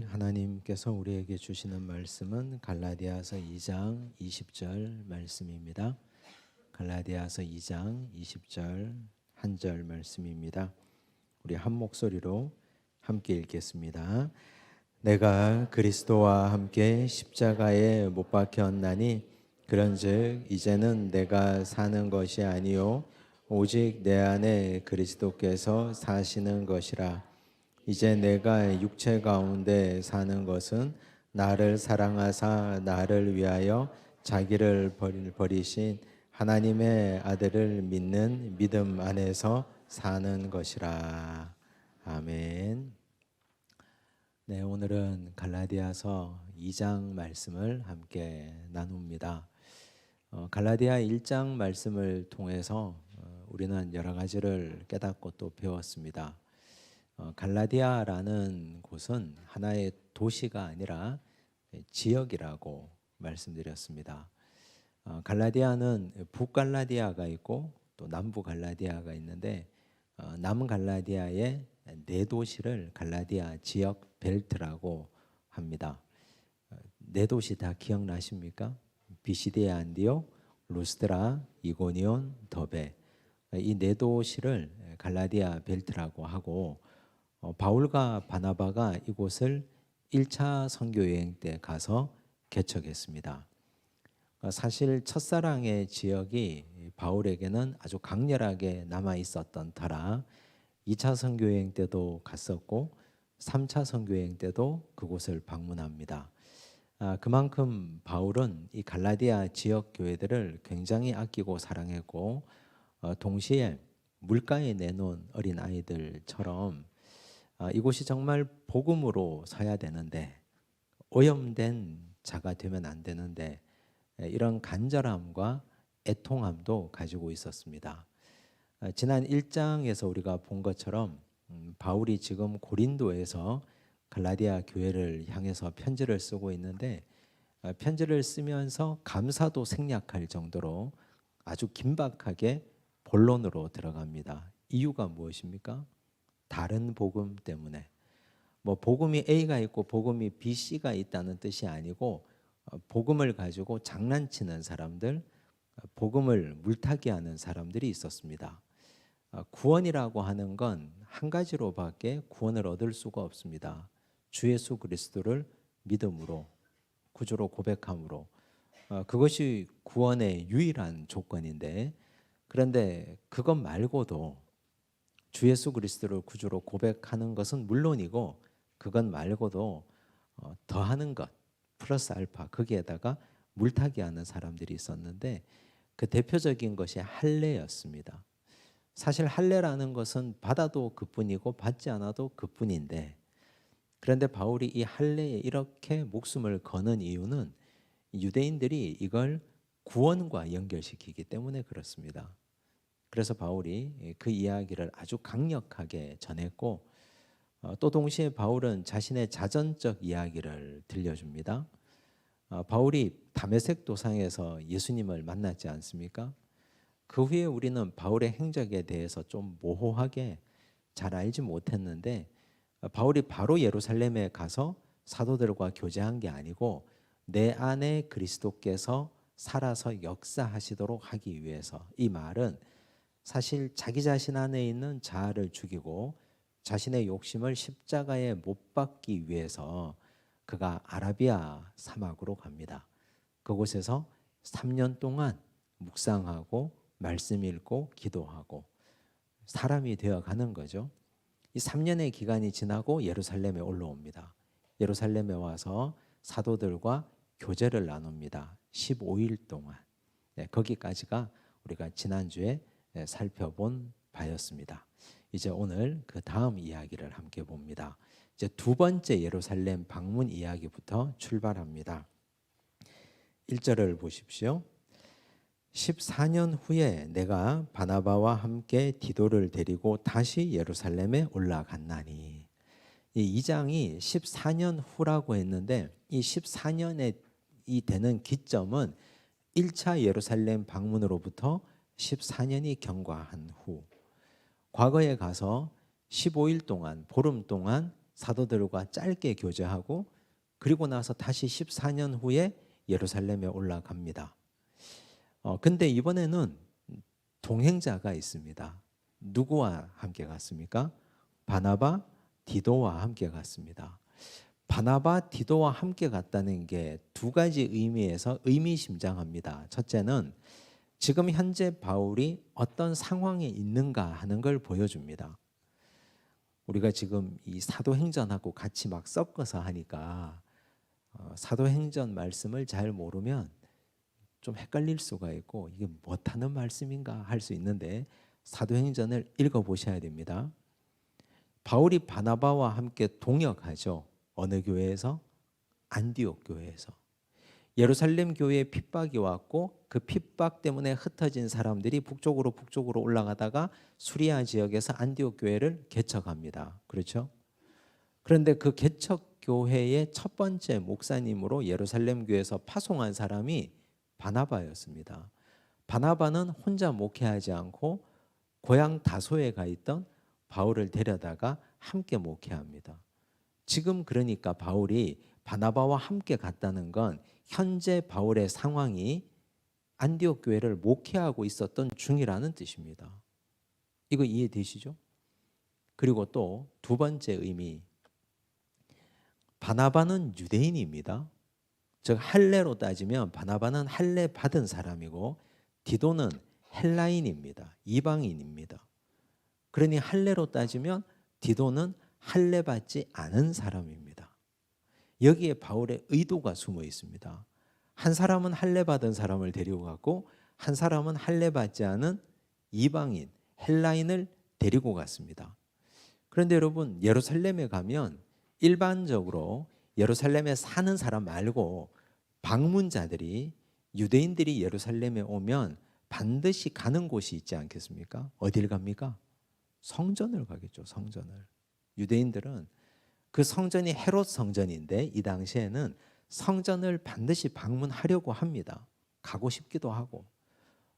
하나님께서 우리에게 주시는 말씀은 갈라디아서 2장 20절 말씀입니다. 갈라디아서 2장 20절 한 절 말씀입니다. 우리 한 목소리로 함께 읽겠습니다. 내가 그리스도와 함께 십자가에 못 박혔나니 그런즉 이제는 내가 사는 것이 아니요 오직 내 안에 그리스도께서 사시는 것이라. 이제 내가 육체 가운데 사는 것은 나를 사랑하사 나를 위하여 자기를 버리신 하나님의 아들을 믿는 믿음 안에서 사는 것이라. 아멘. 네, 오늘은 갈라디아서 2장 말씀을 함께 나눕니다. 갈라디아 1장 말씀을 통해서 우리는 여러 가지를 깨닫고 또 배웠습니다. 갈라디아라는 곳은 하나의 도시가 아니라 지역이라고 말씀드렸습니다. 갈라디아는 북갈라디아가 있고 또 남부 갈라디아가 있는데 남갈라디아의 네 도시를 갈라디아 지역 벨트라고 합니다. 네 도시 다 기억나십니까? 비시디아 안디옥, 루스드라, 이고니온, 더베. 이 네 도시를 갈라디아 벨트라고 하고 바울과 바나바가 이곳을 1차 선교 여행 때 가서 개척했습니다. 사실 첫사랑의 지역이 바울에게는 아주 강렬하게 남아 있었던 터라 2차 선교 여행 때도 갔었고 3차 선교 여행 때도 그곳을 방문합니다. 그만큼 바울은 이 갈라디아 지역 교회들을 굉장히 아끼고 사랑했고 동시에 물가에 내놓은 어린 아이들처럼 이곳이 정말 복음으로 서야 되는데 오염된 자가 되면 안 되는데 이런 간절함과 애통함도 가지고 있었습니다. 지난 1장에서 우리가 본 것처럼 바울이 지금 고린도에서 갈라디아 교회를 향해서 편지를 쓰고 있는데 편지를 쓰면서 감사도 생략할 정도로 아주 긴박하게 본론으로 들어갑니다. 이유가 무엇입니까? 다른 복음 때문에. 복음이 A가 있고 복음이 B, C가 있다는 뜻이 아니고 복음을 가지고 장난치는 사람들, 복음을 물타기 하는 사람들이 있었습니다. 구원이라고 하는 건 한 가지로밖에 구원을 얻을 수가 없습니다. 주 예수 그리스도를 믿음으로, 구주로 고백함으로. 그것이 구원의 유일한 조건인데, 그런데 그것 말고도 주 예수 그리스도를 구주로 고백하는 것은 물론이고 그것 말고도 더하는 것 플러스 알파 거기에다가 물타기 하는 사람들이 있었는데 그 대표적인 것이 할례였습니다. 사실 할례라는 것은 받아도 그뿐이고 받지 않아도 그뿐인데 그런데 바울이 이 할례에 이렇게 목숨을 거는 이유는 유대인들이 이걸 구원과 연결시키기 때문에 그렇습니다. 그래서 바울이 그 이야기를 아주 강력하게 전했고 또 동시에 바울은 자신의 자전적 이야기를 들려줍니다. 바울이 다메섹 도상에서 예수님을 만났지 않습니까? 그 후에 우리는 바울의 행적에 대해서 좀 모호하게 잘 알지 못했는데 바울이 바로 예루살렘에 가서 사도들과 교제한 게 아니고 내 안에 그리스도께서 살아서 역사하시도록 하기 위해서, 이 말은 사실 자기 자신 안에 있는 자아를 죽이고 자신의 욕심을 십자가에 못 박기 위해서 그가 아라비아 사막으로 갑니다. 그곳에서 3년 동안 묵상하고 말씀 읽고 기도하고 사람이 되어가는 거죠. 이 3년의 기간이 지나고 예루살렘에 올라옵니다. 예루살렘에 와서 사도들과 교제를 나눕니다. 15일 동안. 거기까지가 우리가 지난주에 살펴본 바였습니다. 이제 오늘 그 다음 이야기를 함께 봅니다. 이제 두 번째 예루살렘 방문 이야기부터 출발합니다. 1절을 보십시오. 14년 후에 내가 바나바와 함께 디도를 데리고 다시 예루살렘에 올라갔나니. 이 2장이 14년 후라고 했는데 이 14년에 이 되는 기점은 1차 예루살렘 방문으로부터 14년이 경과한 후 과거에 가서 15일 동안 보름 동안 사도들과 짧게 교제하고 그리고 나서 다시 14년 후에 예루살렘에 올라갑니다. 근데 이번에는 동행자가 있습니다. 누구와 함께 갔습니까? 바나바, 디도와 함께 갔습니다. 바나바, 디도와 함께 갔다는 게 두 가지 의미에서 의미심장합니다. 첫째는 지금 현재 바울이 어떤 상황에 있는가 하는 걸 보여줍니다. 우리가 지금 이 사도행전하고 같이 막 섞어서 하니까 사도행전 말씀을 잘 모르면 좀 헷갈릴 수가 있고 이게 못하는 말씀인가 할 수 있는데 사도행전을 읽어보셔야 됩니다. 바울이 바나바와 함께 동역하죠. 어느 교회에서? 안디옥 교회에서. 예루살렘 교회에 핍박이 왔고 그 핍박 때문에 흩어진 사람들이 북쪽으로 올라가다가 수리아 지역에서 안디옥 교회를 개척합니다. 그렇죠? 그런데 그 개척 교회의 첫 번째 목사님으로 예루살렘 교회에서 파송한 사람이 바나바였습니다. 바나바는 혼자 목회하지 않고 고향 다소에 가 있던 바울을 데려다가 함께 목회합니다. 지금 그러니까 바울이 바나바와 함께 갔다는 건 현재 바울의 상황이 안디옥 교회를 목회하고 있었던 중이라는 뜻입니다. 이거 이해되시죠? 그리고 또 두 번째 의미, 바나바는 유대인입니다. 즉 할례로 따지면 바나바는 할례 받은 사람이고 디도는 헬라인입니다. 이방인입니다. 그러니 할례로 따지면 디도는 할례 받지 않은 사람입니다. 여기에 바울의 의도가 숨어 있습니다. 한 사람은 할례 받은 사람을 데리고 갔고 한 사람은 할례 받지 않은 이방인, 헬라인을 데리고 갔습니다. 그런데 여러분 예루살렘에 가면 일반적으로 예루살렘에 사는 사람 말고 방문자들이 유대인들이 예루살렘에 오면 반드시 가는 곳이 있지 않겠습니까? 어딜 갑니까? 성전을 가겠죠. 성전을. 유대인들은 그 성전이 헤롯 성전인데 이 당시에는 성전을 반드시 방문하려고 합니다. 가고 싶기도 하고.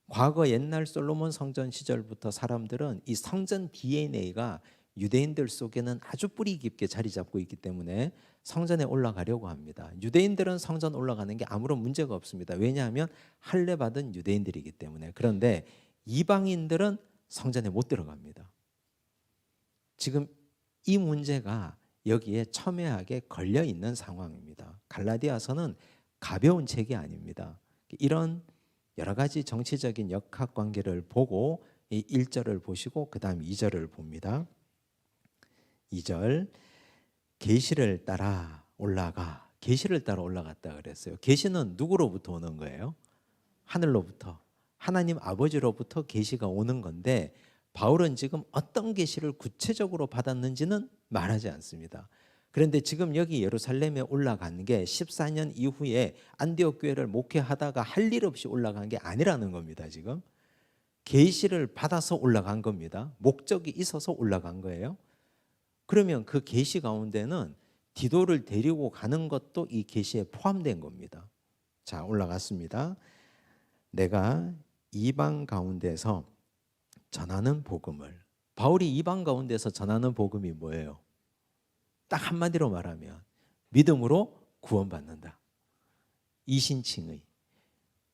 과거 옛날 솔로몬 성전 시절부터 사람들은 이 성전 DNA가 유대인들 속에는 아주 뿌리 깊게 자리 잡고 있기 때문에 성전에 올라가려고 합니다. 유대인들은 성전 올라가는 게 아무런 문제가 없습니다. 왜냐하면 할례 받은 유대인들이기 때문에. 그런데 이방인들은 성전에 못 들어갑니다. 지금 이 문제가 여기에 첨예하게 걸려 있는 상황입니다. 갈라디아서는 가벼운 책이 아닙니다. 이런 여러 가지 정치적인 역학관계를 보고 이 1절을 보시고 그 다음 2절을 봅니다. 2절 계시를 따라 올라가. 계시를 따라 올라갔다 그랬어요. 계시는 누구로부터 오는 거예요? 하늘로부터. 하나님 아버지로부터 계시가 오는 건데 바울은 지금 어떤 계시를 구체적으로 받았는지는 말하지 않습니다. 그런데 지금 여기 예루살렘에 올라간 게 14년 이후에 안디옥 교회를 목회하다가 할 일 없이 올라간 게 아니라는 겁니다. 지금 계시를 받아서 올라간 겁니다. 목적이 있어서 올라간 거예요. 그러면 그 계시 가운데는 디도를 데리고 가는 것도 이 계시에 포함된 겁니다. 자, 올라갔습니다. 내가 이방 가운데서 전하는 복음을. 바울이 이방 가운데서 전하는 복음이 뭐예요? 딱 한마디로 말하면 믿음으로 구원받는다. 이신칭의.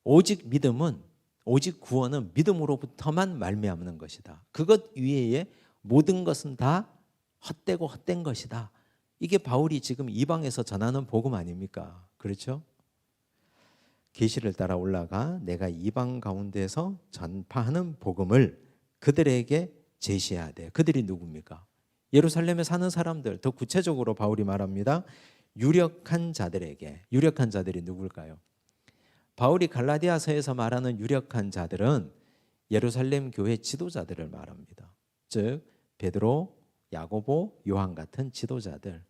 오직 믿음은, 오직 구원은 믿음으로부터만 말미암는 것이다. 그것 위에 모든 것은 다 헛되고 헛된 것이다. 이게 바울이 지금 이방에서 전하는 복음 아닙니까? 그렇죠? 계시를 따라 올라가 내가 이방 가운데서 전파하는 복음을 그들에게 제시해야 돼. 그들이 누굽니까? 예루살렘에 사는 사람들. 더 구체적으로 바울이 말합니다. 유력한 자들에게. 유력한 자들이 누굴까요? 바울이 갈라디아서에서 말하는 유력한 자들은 예루살렘 교회 지도자들을 말합니다. 즉 베드로, 야고보, 요한 같은 지도자들.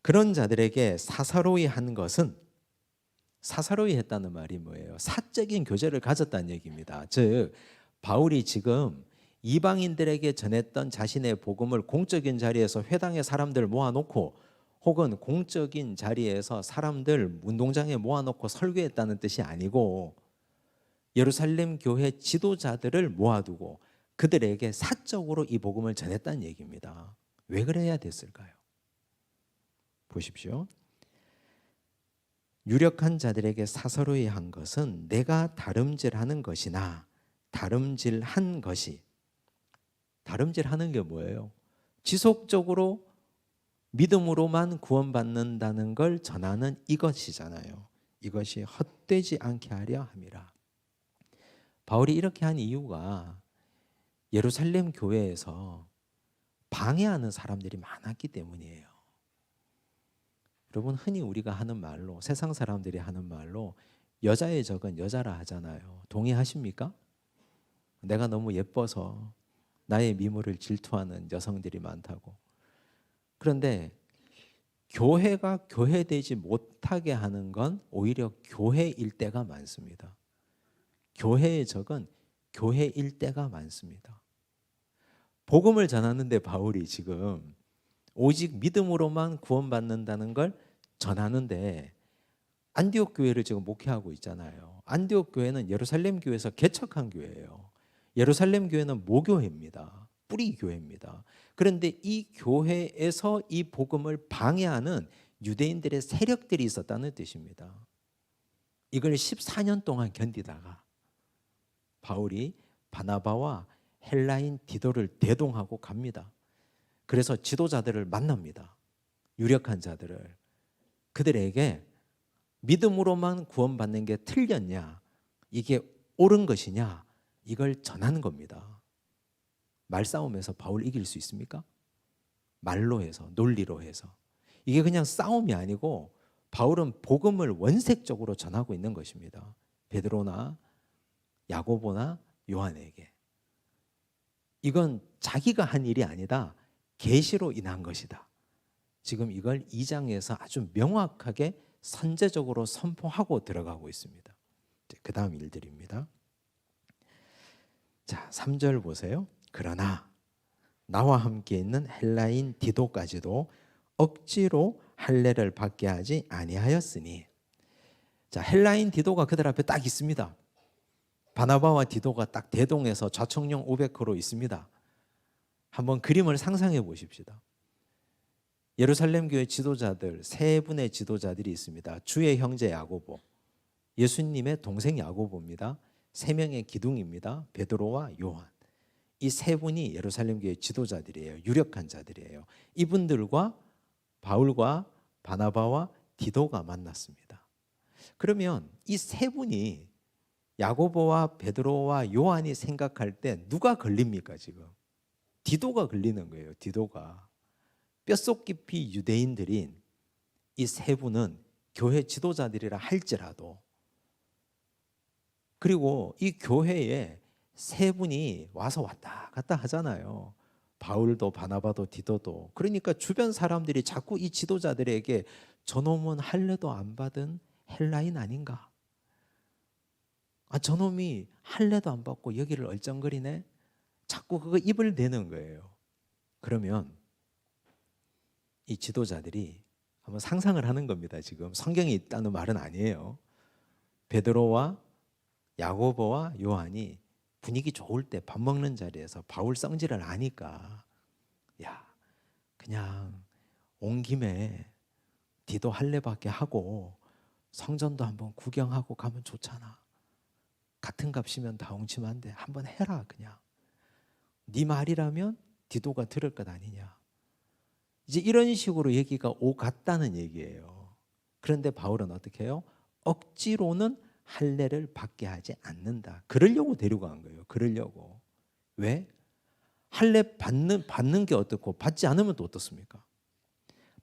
그런 자들에게 사사로이 한 것은, 사사로이 했다는 말이 뭐예요? 사적인 교제를 가졌다는 얘기입니다. 즉 바울이 지금 이방인들에게 전했던 자신의 복음을 공적인 자리에서 회당에 사람들 모아놓고 혹은 공적인 자리에서 사람들 운동장에 모아놓고 설교했다는 뜻이 아니고 예루살렘 교회 지도자들을 모아두고 그들에게 사적으로 이 복음을 전했다는 얘기입니다. 왜 그래야 됐을까요? 보십시오. 유력한 자들에게 사서로이 한 것은 내가 다름질하는 것이나 다름질한 것이, 다름질하는 게 뭐예요? 지속적으로 믿음으로만 구원받는다는 걸 전하는 이것이잖아요. 이것이 헛되지 않게 하려 함이라. 바울이 이렇게 한 이유가 예루살렘 교회에서 방해하는 사람들이 많았기 때문이에요. 여러분, 흔히 우리가 하는 말로, 세상 사람들이 하는 말로 여자의 적은 여자라 하잖아요. 동의하십니까? 내가 너무 예뻐서 나의 미모를 질투하는 여성들이 많다고. 그런데 교회가 교회되지 못하게 하는 건 오히려 교회일 때가 많습니다. 교회의 적은 교회일 때가 많습니다. 복음을 전하는데 바울이 지금 오직 믿음으로만 구원받는다는 걸 전하는데 안디옥 교회를 지금 목회하고 있잖아요. 안디옥 교회는 예루살렘 교회에서 개척한 교회예요. 예루살렘 교회는 모교회입니다. 뿌리 교회입니다. 그런데 이 교회에서 이 복음을 방해하는 유대인들의 세력들이 있었다는 뜻입니다. 이걸 14년 동안 견디다가 바울이 바나바와 헬라인 디도를 대동하고 갑니다. 그래서 지도자들을 만납니다. 유력한 자들을. 그들에게 믿음으로만 구원받는 게 틀렸냐, 이게 옳은 것이냐, 이걸 전하는 겁니다. 말싸움에서 바울 이길 수 있습니까? 말로 해서, 논리로 해서. 이게 그냥 싸움이 아니고 바울은 복음을 원색적으로 전하고 있는 것입니다. 베드로나 야고보나 요한에게. 이건 자기가 한 일이 아니다. 계시로 인한 것이다. 지금 이걸 2장에서 아주 명확하게 선제적으로 선포하고 들어가고 있습니다. 그 다음 일들입니다. 자, 3절 보세요. 그러나 나와 함께 있는 헬라인 디도까지도 억지로 할례를 받게 하지 아니하였으니. 자, 헬라인 디도가 그들 앞에 딱 있습니다. 바나바와 디도가 딱 대동해서 좌청룡 500호로 있습니다. 한번 그림을 상상해 보십시다. 예루살렘 교회 지도자들, 세 분의 지도자들이 있습니다. 주의 형제 야고보, 예수님의 동생 야고보입니다. 세 명의 기둥입니다. 베드로와 요한. 이 세 분이 예루살렘 교회 지도자들이에요. 유력한 자들이에요. 이분들과 바울과 바나바와 디도가 만났습니다. 그러면 이 세 분이, 야고보와 베드로와 요한이 생각할 때 누가 걸립니까? 지금 디도가 걸리는 거예요. 디도가. 뼛속 깊이 유대인들인 이 세 분은 교회 지도자들이라 할지라도, 그리고 이 교회에 세 분이 와서 왔다 갔다 하잖아요. 바울도 바나바도 디도도. 그러니까 주변 사람들이 자꾸 이 지도자들에게 저놈은 할례도 안 받은 헬라인 아닌가? 아, 저놈이 할례도 안 받고 여기를 얼쩡거리네? 자꾸 그거 입을 대는 거예요. 그러면 이 지도자들이 한번 상상을 하는 겁니다. 지금 성경에 있다는 말은 아니에요. 베드로와 야고보와 요한이 분위기 좋을 때 밥 먹는 자리에서 바울 성질을 아니까, 야, 그냥 온 김에 디도 할례밖에 하고 성전도 한번 구경하고 가면 좋잖아. 같은 값이면 다 엉치면 돼. 한번 해라. 그냥 네 말이라면 디도가 들을 것 아니냐. 이제 이런 식으로 얘기가 오갔다는 얘기예요. 그런데 바울은 어떻게 해요? 억지로는 할례를 받게 하지 않는다. 그러려고 데려간 거예요. 그러려고. 왜? 할례 받는 게 어떻고 받지 않으면 또 어떻습니까?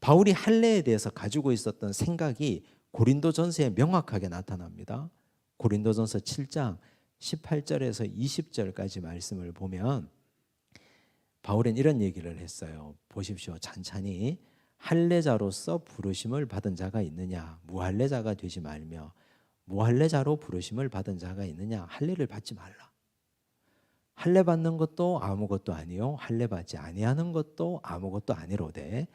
바울이 할례에 대해서 가지고 있었던 생각이 고린도전서에 명확하게 나타납니다. 고린도전서 7장 18절에서 20절까지 말씀을 보면 바울은 이런 얘기를 했어요. 보십시오. 찬찬히. 할례자로서 부르심을 받은 자가 있느냐? 무할례자가 되지 말며 무할례자로 부르심을 받은 자가 있느냐? 할례를 받지 말라. 할례 받는 것도 아무것도 아니요, 할례 받지 아니하는 것도 아무것도 아니로되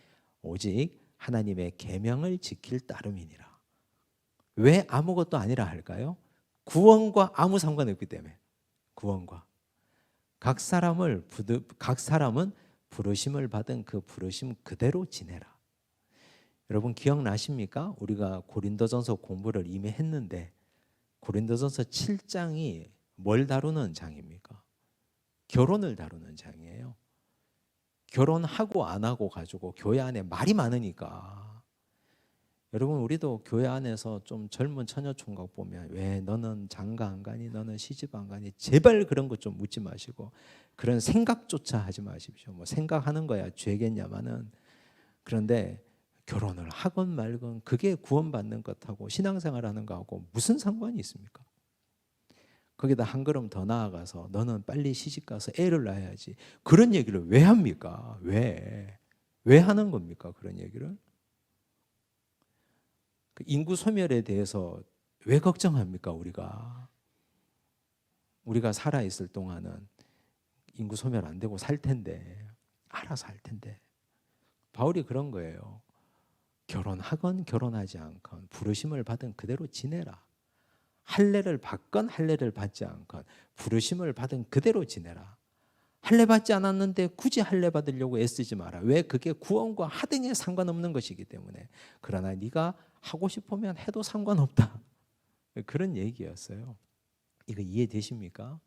오직 하나님의 계명을 지킬 따름이니라. 왜 아무것도 아니라 할까요? 구원과 아무 상관없기 때문에. 구원과 각 사람은 부르심을 받은 그 부르심 그대로 지내라. 여러분 기억나십니까? 우리가 고린도전서 공부를 이미 했는데 고린도전서 7장이 뭘 다루는 장입니까? 결혼을 다루는 장이에요. 결혼하고 안 하고 가지고 교회 안에 말이 많으니까. 여러분 우리도 교회 안에서 좀 젊은 처녀 총각 보면 왜 너는 장가 안 가니? 너는 시집 안 가니? 제발 그런 거 좀 묻지 마시고 그런 생각조차 하지 마십시오. 뭐 생각하는 거야 죄겠냐마는. 그런데 결혼을 하건 말건 그게 구원받는 것하고 신앙생활하는 거하고 무슨 상관이 있습니까? 거기다 한 걸음 더 나아가서 너는 빨리 시집가서 애를 낳아야지. 그런 얘기를 왜 합니까? 왜? 왜 하는 겁니까? 그런 얘기를? 그 인구 소멸에 대해서 왜 걱정합니까? 우리가 살아있을 동안은 인구 소멸 안 되고 살 텐데 알아서 할 텐데. 바울이 그런 거예요. 결혼하건 결혼하지 않건 부르심을 받은 그대로 지내라. 할례를 받건 할례를 받지 않건 부르심을 받은 그대로 지내라. 할례 받지 않았는데 굳이 할례 받으려고 애쓰지 마라. 왜? 그게 구원과 하등에 상관없는 것이기 때문에. 그러나 네가 하고 싶으면 해도 상관없다. 그런 얘기였어요. 이거 이해되십니까?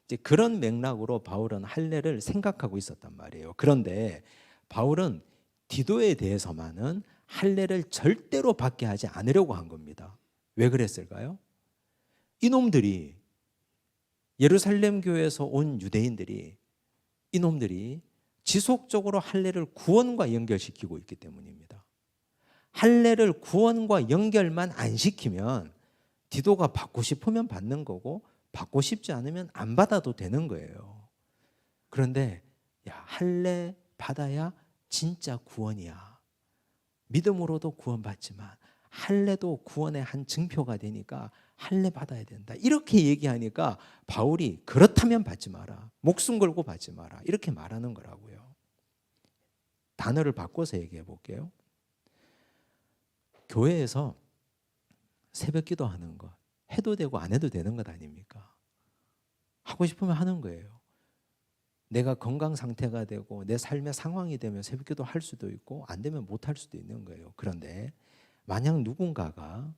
이제 그런 맥락으로 바울은 할례를 생각하고 있었단 말이에요. 그런데 바울은 디도에 대해서만은 할례를 절대로 받게 하지 않으려고 한 겁니다. 왜 그랬을까요? 이놈들이 예루살렘 교회에서 온 유대인들이 이놈들이 지속적으로 할례를 구원과 연결시키고 있기 때문입니다. 할례를 구원과 연결만 안 시키면 디도가 받고 싶으면 받는 거고 받고 싶지 않으면 안 받아도 되는 거예요. 그런데 야, 할례 받아야 진짜 구원이야. 믿음으로도 구원받지만 할례도 구원의 한 증표가 되니까 할례 받아야 된다. 이렇게 얘기하니까 바울이 그렇다면 받지 마라. 목숨 걸고 받지 마라. 이렇게 말하는 거라고요. 단어를 바꿔서 얘기해 볼게요. 교회에서 새벽 기도하는 것 해도 되고 안 해도 되는 것 아닙니까? 하고 싶으면 하는 거예요. 내가 건강 상태가 되고 내 삶의 상황이 되면 새벽 기도 할 수도 있고 안 되면 못 할 수도 있는 거예요. 그런데 만약 누군가가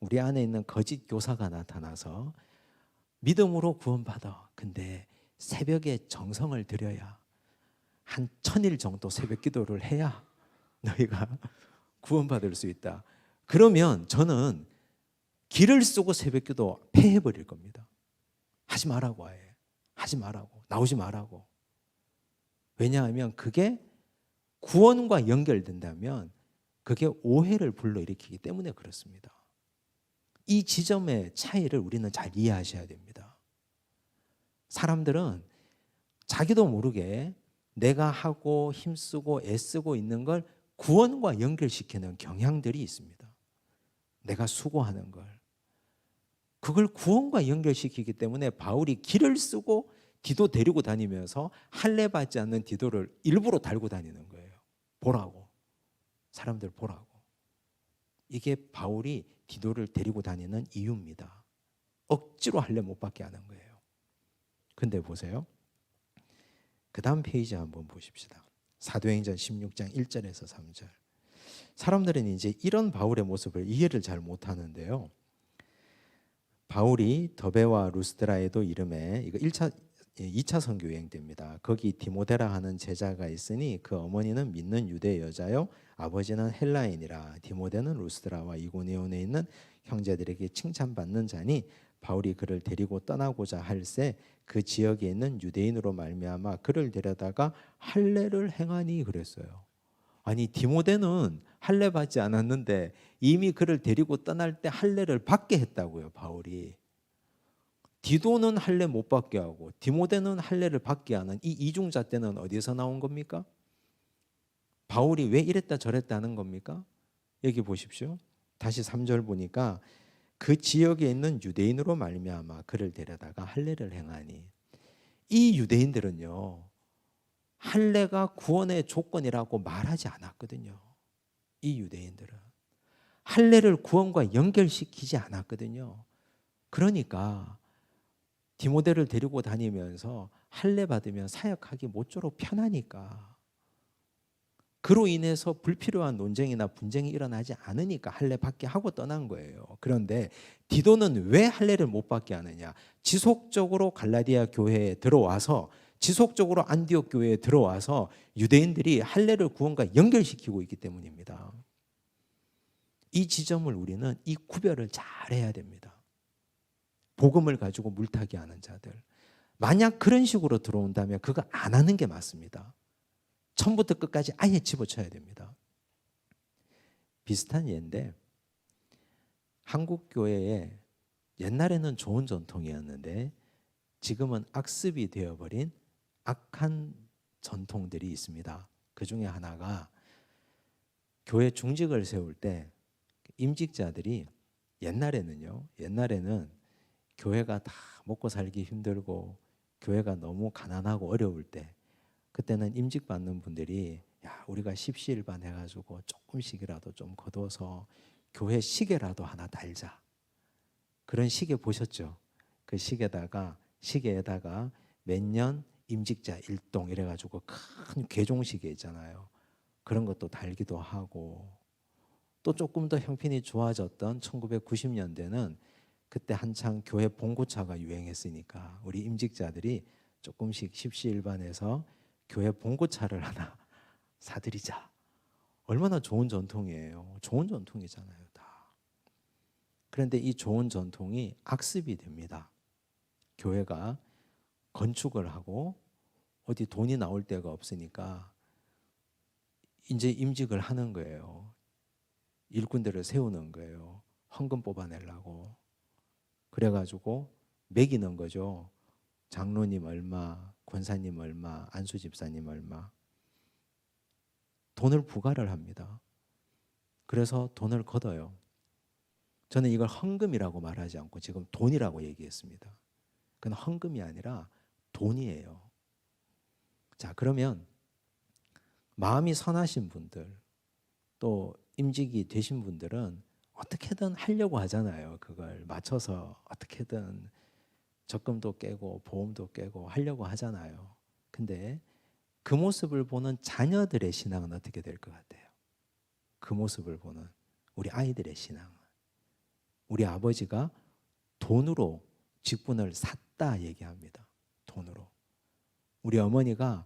우리 안에 있는 거짓 교사가 나타나서 믿음으로 구원받아. 근데 새벽에 정성을 들여야 한 1000일 정도 새벽 기도를 해야 너희가 구원받을 수 있다. 그러면 저는 길을 쓰고 새벽 기도 폐해버릴 겁니다. 하지 말라고 해. 하지 말라고. 나오지 말라고. 왜냐하면 그게 구원과 연결된다면 그게 오해를 불러일으키기 때문에 그렇습니다. 이 지점의 차이를 우리는 잘 이해하셔야 됩니다. 사람들은 자기도 모르게 내가 하고 힘쓰고 애쓰고 있는 걸 구원과 연결시키는 경향들이 있습니다. 내가 수고하는 걸. 그걸 구원과 연결시키기 때문에 바울이 길을 쓰고 디도 데리고 다니면서 할례 받지 않는 디도를 일부러 달고 다니는 거예요. 보라고. 사람들 보라고. 이게 바울이 디도를 데리고 다니는 이유입니다. 억지로 할례 못 받게 하는 거예요. 근데 보세요. 그 다음 페이지 한번 보십시다. 사도행전 16장 1절에서 3절. 사람들은 이제 이런 바울의 모습을 이해를 잘 못하는데요. 바울이 더베와 루스드라에도 이름에 이거 2차 선교 여행 때입니다. 거기 디모데라 하는 제자가 있으니 그 어머니는 믿는 유대 여자요 아버지는 헬라인이라. 디모데는 루스드라와 이고니온에 있는 형제들에게 칭찬받는 자니 바울이 그를 데리고 떠나고자 할새 그 지역에 있는 유대인으로 말미암아 그를 데려다가 할례를 행하니 그랬어요. 아니 디모데는 할례 받지 않았는데 이미 그를 데리고 떠날 때 할례를 받게 했다고요. 바울이. 디도는 할례 못 받게 하고 디모데는 할례를 받게 하는 이 이중잣대는 어디서 나온 겁니까? 바울이 왜 이랬다 저랬다 하는 겁니까? 여기 보십시오. 다시 3절 보니까 그 지역에 있는 유대인으로 말미암아 그를 데려다가 할례를 행하니. 이 유대인들은요 할례가 구원의 조건이라고 말하지 않았거든요. 이 유대인들은 할례를 구원과 연결시키지 않았거든요. 그러니까 디모데를 데리고 다니면서 할례 받으면 사역하기 모쪼록 편하니까 그로 인해서 불필요한 논쟁이나 분쟁이 일어나지 않으니까 할례 받게 하고 떠난 거예요. 그런데 디도는 왜 할례를 못 받게 하느냐? 지속적으로 갈라디아 교회에 들어와서, 지속적으로 안디옥 교회에 들어와서 유대인들이 할례를 구원과 연결시키고 있기 때문입니다. 이 지점을 우리는 이 구별을 잘 해야 됩니다. 복음을 가지고 물타기 하는 자들, 만약 그런 식으로 들어온다면 그거 안 하는 게 맞습니다. 처음부터 끝까지 아예 집어쳐야 됩니다. 비슷한 예인데, 한국 교회에 옛날에는 좋은 전통이었는데 지금은 악습이 되어버린 악한 전통들이 있습니다. 그 중에 하나가, 교회 중직을 세울 때 임직자들이 옛날에는 교회가 다 먹고 살기 힘들고 교회가 너무 가난하고 어려울 때, 그때는 임직 받는 분들이 야, 우리가 십시일반 해가지고 조금씩이라도 좀 거둬서 교회 시계라도 하나 달자. 그런 시계 보셨죠? 그 시계에다가 몇 년 임직자 일동 이래가지고 큰 괴종시계 있잖아요. 그런 것도 달기도 하고, 또 조금 더 형편이 좋아졌던 1990년대는 그때 한창 교회 봉고차가 유행했으니까 우리 임직자들이 조금씩 십시일반해서 교회 봉고차를 하나 사드리자. 얼마나 좋은 전통이에요. 좋은 전통이잖아요, 다. 그런데 이 좋은 전통이 악습이 됩니다. 교회가 건축을 하고 어디 돈이 나올 데가 없으니까 이제 임직을 하는 거예요. 일꾼들을 세우는 거예요. 헌금 뽑아내려고. 그래가지고 매기는 거죠. 장로님 얼마, 권사님 얼마, 안수집사님 얼마. 돈을 부과를 합니다. 그래서 돈을 걷어요. 저는 이걸 헌금이라고 말하지 않고 지금 돈이라고 얘기했습니다. 그건 헌금이 아니라 돈이에요. 자, 그러면 마음이 선하신 분들, 또 임직이 되신 분들은 어떻게든 하려고 하잖아요. 그걸 맞춰서 어떻게든 적금도 깨고 보험도 깨고 하려고 하잖아요. 근데 그 모습을 보는 자녀들의 신앙은 어떻게 될 것 같아요? 그 모습을 보는 우리 아이들의 신앙은, 우리 아버지가 돈으로 직분을 샀다 얘기합니다. 돈으로. 우리 어머니가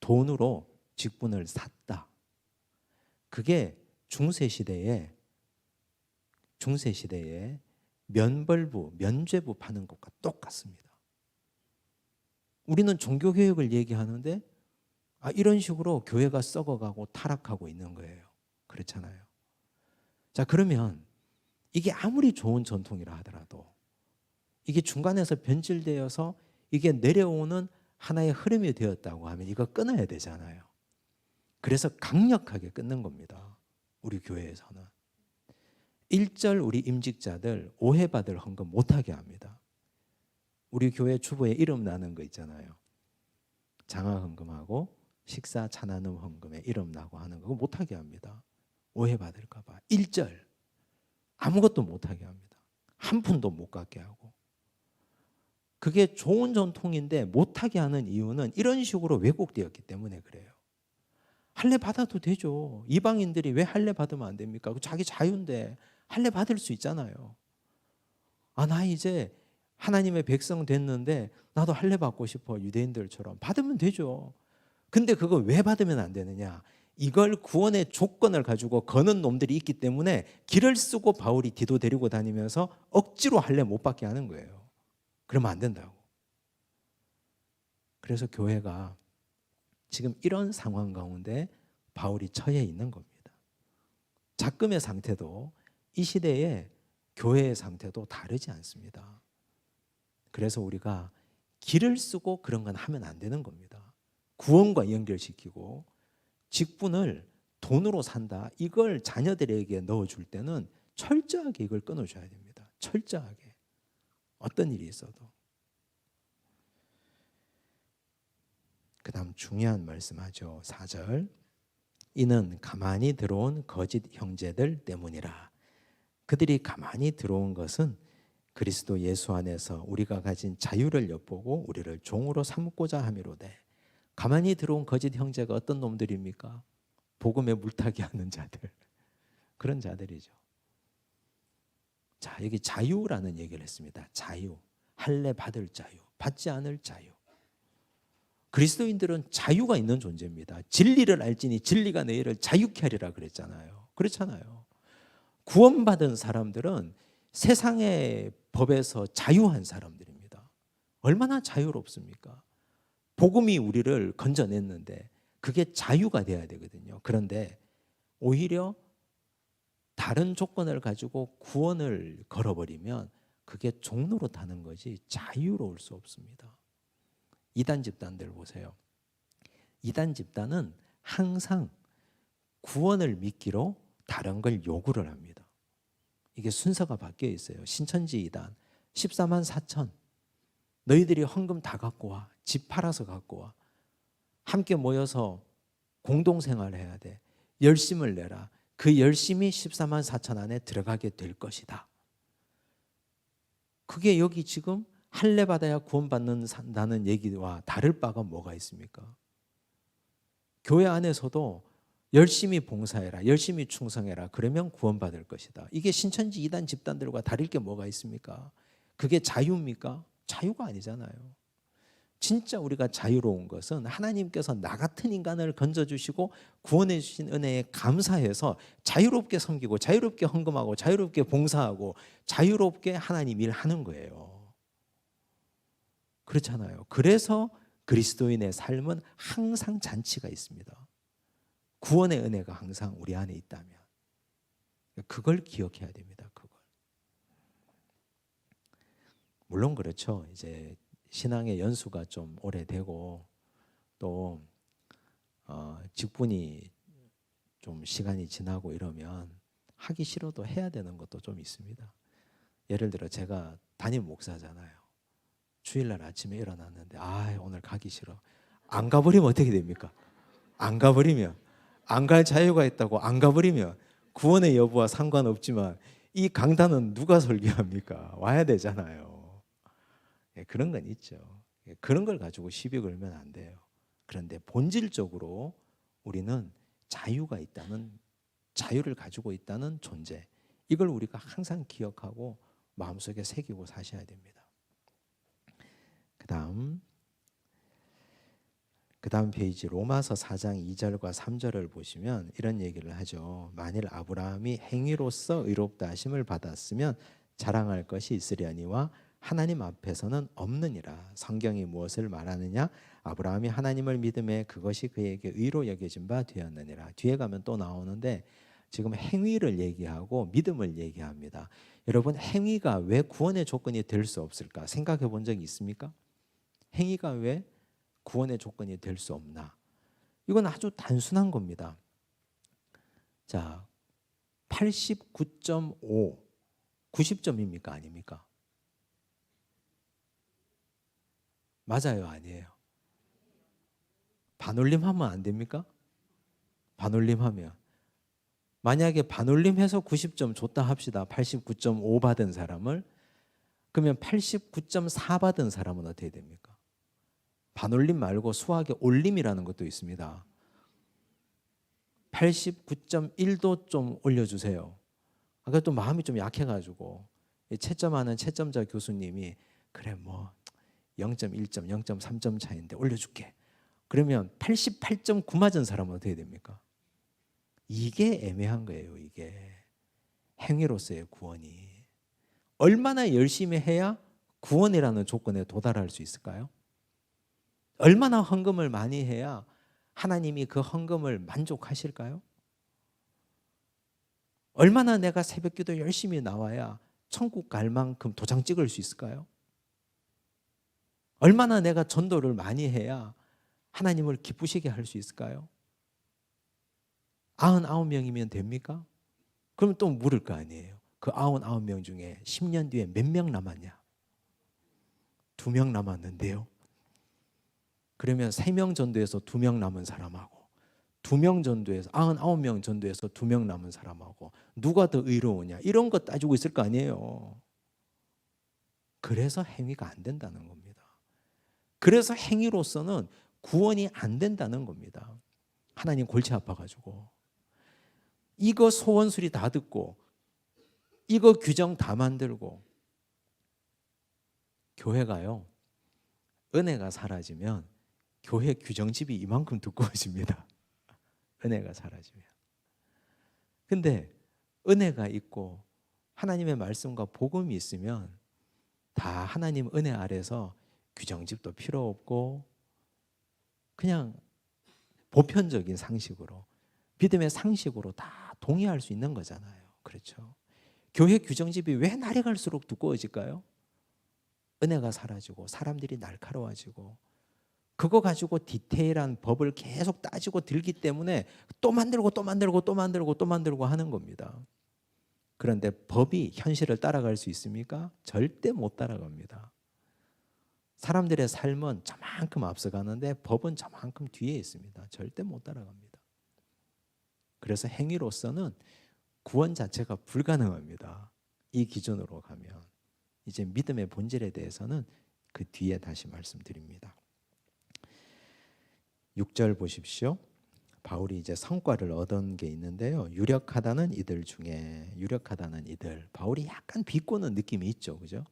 돈으로 직분을 샀다. 그게 중세시대에 면벌부, 면죄부 파는 것과 똑같습니다. 우리는 종교개혁을 얘기하는데 이런 식으로 교회가 썩어가고 타락하고 있는 거예요. 그렇잖아요. 자, 그러면 이게 아무리 좋은 전통이라 하더라도 이게 중간에서 변질되어서 이게 내려오는 하나의 흐름이 되었다고 하면 이거 끊어야 되잖아요. 그래서 강력하게 끊는 겁니다. 우리 교회에서는. 1절 우리 임직자들 오해받을 헌금 못하게 합니다. 우리 교회 주보에 이름 나는 거 있잖아요. 장화헌금하고 식사 차나눔 헌금에 이름 나고 하는 거 못하게 합니다. 오해받을까 봐. 1절 아무것도 못하게 합니다. 한 푼도 못 갖게 하고. 그게 좋은 전통인데 못하게 하는 이유는 이런 식으로 왜곡되었기 때문에 그래요. 할례 받아도 되죠. 이방인들이 왜 할례 받으면 안 됩니까? 자기 자유인데 할례 받을 수 있잖아요. 나 이제 하나님의 백성 됐는데 나도 할례 받고 싶어. 유대인들처럼 받으면 되죠. 근데 그거 왜 받으면 안 되느냐? 이걸 구원의 조건을 가지고 거는 놈들이 있기 때문에 길을 쓰고 바울이 디도 데리고 다니면서 억지로 할례 못 받게 하는 거예요. 그러면 안 된다고. 그래서 교회가 지금 이런 상황 가운데 바울이 처해 있는 겁니다. 작금의 상태도 이 시대의 교회의 상태도 다르지 않습니다. 그래서 우리가 길을 쓰고 그런 건 하면 안 되는 겁니다. 구원과 연결시키고 직분을 돈으로 산다. 이걸 자녀들에게 넣어줄 때는 철저하게 이걸 끊어줘야 됩니다. 철저하게. 어떤 일이 있어도. 그 다음 중요한 말씀하죠. 4절. 이는 가만히 들어온 거짓 형제들 때문이라. 그들이 가만히 들어온 것은 그리스도 예수 안에서 우리가 가진 자유를 엿보고 우리를 종으로 삼고자 함이로되. 가만히 들어온 거짓 형제가 어떤 놈들입니까? 복음에 물타기 하는 자들, 그런 자들이죠. 자, 여기 자유라는 얘기를 했습니다. 자유, 할례 받을 자유, 받지 않을 자유. 그리스도인들은 자유가 있는 존재입니다. 진리를 알지니 진리가 너희를 자유케 하리라 그랬잖아요. 그렇잖아요. 구원받은 사람들은 세상의 법에서 자유한 사람들입니다. 얼마나 자유롭습니까? 복음이 우리를 건져냈는데 그게 자유가 돼야 되거든요. 그런데 오히려 다른 조건을 가지고 구원을 걸어버리면 그게 종로로 타는 거지 자유로울 수 없습니다. 이단 집단들 보세요. 이단 집단은 항상 구원을 믿기로 다른 걸 요구를 합니다. 이게 순서가 바뀌어 있어요. 신천지 이단 14만 4천, 너희들이 헌금 다 갖고 와, 집 팔아서 갖고 와, 함께 모여서 공동생활을 해야 돼, 열심을 내라. 그 열심이 14만 4천 안에 들어가게 될 것이다. 그게 여기 지금 할례 받아야 구원받는다는 얘기와 다를 바가 뭐가 있습니까? 교회 안에서도 열심히 봉사해라, 열심히 충성해라, 그러면 구원받을 것이다. 이게 신천지 이단 집단들과 다를 게 뭐가 있습니까? 그게 자유입니까? 자유가 아니잖아요. 진짜 우리가 자유로운 것은 하나님께서 나 같은 인간을 건져주시고 구원해 주신 은혜에 감사해서 자유롭게 섬기고 자유롭게 헌금하고 자유롭게 봉사하고 자유롭게 하나님 일하는 거예요. 그렇잖아요. 그래서 그리스도인의 삶은 항상 잔치가 있습니다. 구원의 은혜가 항상 우리 안에 있다면 그걸 기억해야 됩니다. 그걸. 물론 그렇죠. 이제 신앙의 연수가 좀 오래되고 또 직분이 좀 시간이 지나고 이러면 하기 싫어도 해야 되는 것도 좀 있습니다. 예를 들어 제가 담임 목사잖아요. 주일날 아침에 일어났는데 오늘 가기 싫어. 안 가버리면 어떻게 됩니까? 안 가버리면, 안 갈 자유가 있다고 안 가버리면 구원의 여부와 상관없지만 이 강단은 누가 설교합니까? 와야 되잖아요. 그런 건 있죠. 그런 걸 가지고 시비 걸면 안 돼요. 그런데 본질적으로 우리는 자유가 있다는, 자유를 가지고 있다는 존재, 이걸 우리가 항상 기억하고 마음속에 새기고 사셔야 됩니다. 그 다음 페이지 로마서 4장 2절과 3절을 보시면 이런 얘기를 하죠. 만일 아브라함이 행위로서 의롭다 하심을 받았으면 자랑할 것이 있으려니와 하나님 앞에서는 없느니라. 성경이 무엇을 말하느냐? 아브라함이 하나님을 믿음에 그것이 그에게 의로 여겨진 바 되었느니라. 뒤에 가면 또 나오는데 지금 행위를 얘기하고 믿음을 얘기합니다. 여러분, 행위가 왜 구원의 조건이 될 수 없을까? 생각해 본 적이 있습니까? 행위가 왜 구원의 조건이 될 수 없나? 이건 아주 단순한 겁니다. 자, 89.5, 90점입니까? 아닙니까? 맞아요, 아니에요? 반올림하면 안 됩니까? 반올림하면. 만약에 반올림해서 90점 줬다 합시다. 89.5 받은 사람을. 그러면 89.4 받은 사람은 어떻게 됩니까? 반올림 말고 수학에 올림이라는 것도 있습니다. 89.1도 좀 올려주세요. 아까 또 마음이 좀 약해가지고 채점하는 채점자 교수님이 그래 뭐 0.1점, 0.3점 차이인데 올려줄게. 그러면 88.9 맞은 사람은 어떻게 됩니까? 이게 애매한 거예요. 이게 행위로서의 구원이 얼마나 열심히 해야 구원이라는 조건에 도달할 수 있을까요? 얼마나 헌금을 많이 해야 하나님이 그 헌금을 만족하실까요? 얼마나 내가 새벽기도 열심히 나와야 천국 갈 만큼 도장 찍을 수 있을까요? 얼마나 내가 전도를 많이 해야 하나님을 기쁘시게 할 수 있을까요? 99명이면 됩니까? 그럼 또 물을 거 아니에요. 그 99명 중에 10년 뒤에 몇 명 남았냐? 2명 남았는데요. 그러면 3명 전도에서 2명 남은 사람하고 2명 전도에서 99명 전도에서 2명 남은 사람하고 누가 더 의로우냐? 이런 거 따지고 있을 거 아니에요. 그래서 행위가 안 된다는 겁니다. 그래서 행위로서는 구원이 안 된다는 겁니다. 하나님 골치 아파가지고 이거 소원술이 다 듣고 이거 규정 다 만들고 교회가요, 은혜가 사라지면 교회 규정집이 이만큼 두꺼워집니다. 은혜가 사라지면. 근데 은혜가 있고 하나님의 말씀과 복음이 있으면 다 하나님 은혜 아래서 규정집도 필요 없고 그냥 보편적인 상식으로, 믿음의 상식으로 다 동의할 수 있는 거잖아요. 그렇죠? 교회 규정집이 왜 날이 갈수록 두꺼워질까요? 은혜가 사라지고 사람들이 날카로워지고 그거 가지고 디테일한 법을 계속 따지고 들기 때문에 또 만들고 또 만들고 또 만들고 또 만들고 하는 겁니다. 그런데 법이 현실을 따라갈 수 있습니까? 절대 못 따라갑니다. 사람들의 삶은 저만큼 앞서가는데 법은 저만큼 뒤에 있습니다. 절대 못 따라갑니다. 그래서 행위로서는 구원 자체가 불가능합니다. 이 기준으로 가면. 이제 믿음의 본질에 대해서는 그 뒤에 다시 말씀드립니다. 6절 보십시오. 바울이 이제 성과를 얻은 게 있는데요. 유력하다는 이들 중에, 유력하다는 이들. 바울이 약간 비꼬는 느낌이 있죠. 그죠?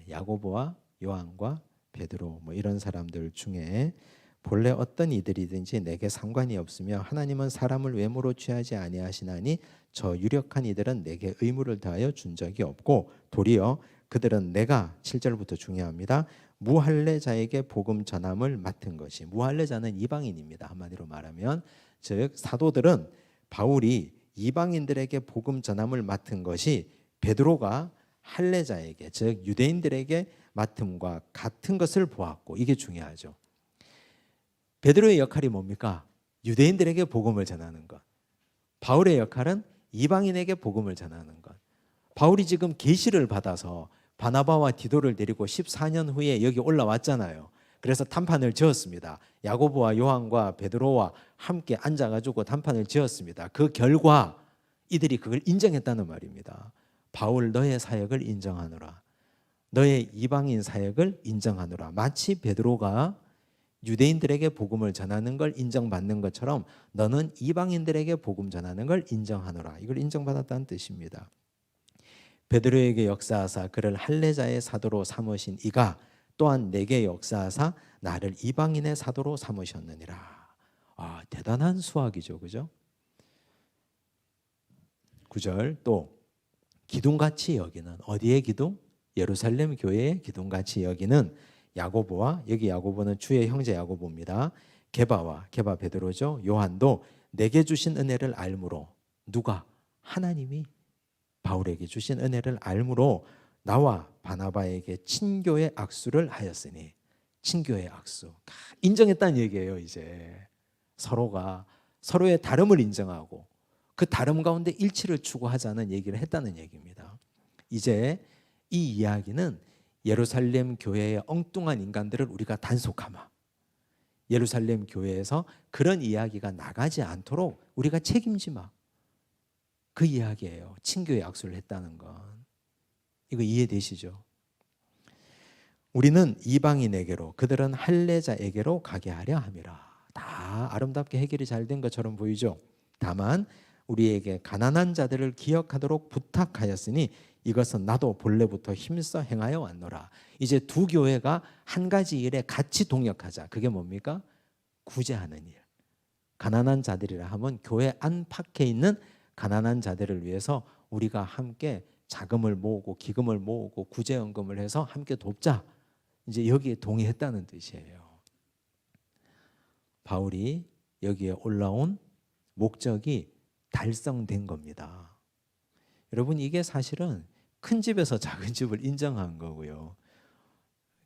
야고보와 요한과 베드로 뭐 이런 사람들 중에 본래 어떤 이들이든지 내게 상관이 없으며 하나님은 사람을 외모로 취하지 아니하시나니 저 유력한 이들은 내게 의무를 다하여 준 적이 없고 도리어 그들은 내가 7절부터 중요합니다. 무할례자에게 복음 전함을 맡은 것이, 무할례자는 이방인입니다. 한마디로 말하면 즉 사도들은 바울이 이방인들에게 복음 전함을 맡은 것이 베드로가 할례자에게 즉 유대인들에게 맡음과 같은 것을 보았고, 이게 중요하죠. 베드로의 역할이 뭡니까? 유대인들에게 복음을 전하는 것. 바울의 역할은 이방인에게 복음을 전하는 것. 바울이 지금 계시를 받아서 바나바와 디도를 데리고 14년 후에 여기 올라왔잖아요. 그래서 단판을 지었습니다. 야고보와 요한과 베드로와 함께 앉아가지고 단판을 지었습니다. 그 결과 이들이 그걸 인정했다는 말입니다. 바울 너의 사역을 인정하노라. 너의 이방인 사역을 인정하노라. 마치 베드로가 유대인들에게 복음을 전하는 걸 인정받는 것처럼 너는 이방인들에게 복음 전하는 걸 인정하노라. 이걸 인정받았다는 뜻입니다. 베드로에게 역사하사 그를 할례자의 사도로 삼으신 이가 또한 내게 역사하사 나를 이방인의 사도로 삼으셨느니라. 아, 대단한 수학이죠. 그죠? 9절 또 기둥같이 여기는, 어디의 기둥? 예루살렘 교회의 기둥같이 여기는 야고보와, 여기 야고보는 주의 형제 야고보입니다. 게바와, 게바 베드로죠. 요한도 내게 주신 은혜를 알므로, 누가? 하나님이 바울에게 주신 은혜를 알므로 나와 바나바에게 친교의 악수를 하였으니, 친교의 악수 인정했다는 얘기예요. 이제 서로가 서로의 다름을 인정하고 그 다름 가운데 일치를 추구하자는 얘기를 했다는 얘기입니다. 이제 이 이야기는 예루살렘 교회의 엉뚱한 인간들을 우리가 단속하마, 예루살렘 교회에서 그런 이야기가 나가지 않도록 우리가 책임지마, 그 이야기예요. 친교의 악수를 했다는 건. 이거 이해되시죠? 우리는 이방인에게로, 그들은 할례자에게로 가게 하려 함이라. 다 아름답게 해결이 잘 된 것처럼 보이죠? 다만 우리에게 가난한 자들을 기억하도록 부탁하였으니 이것은 나도 본래부터 힘써 행하여 왔노라. 이제 두 교회가 한 가지 일에 같이 동역하자. 그게 뭡니까? 구제하는 일. 가난한 자들이라 하면 교회 안팎에 있는 가난한 자들을 위해서 우리가 함께 자금을 모으고 기금을 모으고 구제연금을 해서 함께 돕자. 이제 여기에 동의했다는 뜻이에요. 바울이 여기에 올라온 목적이 달성된 겁니다. 여러분, 이게 사실은 큰 집에서 작은 집을 인정한 거고요.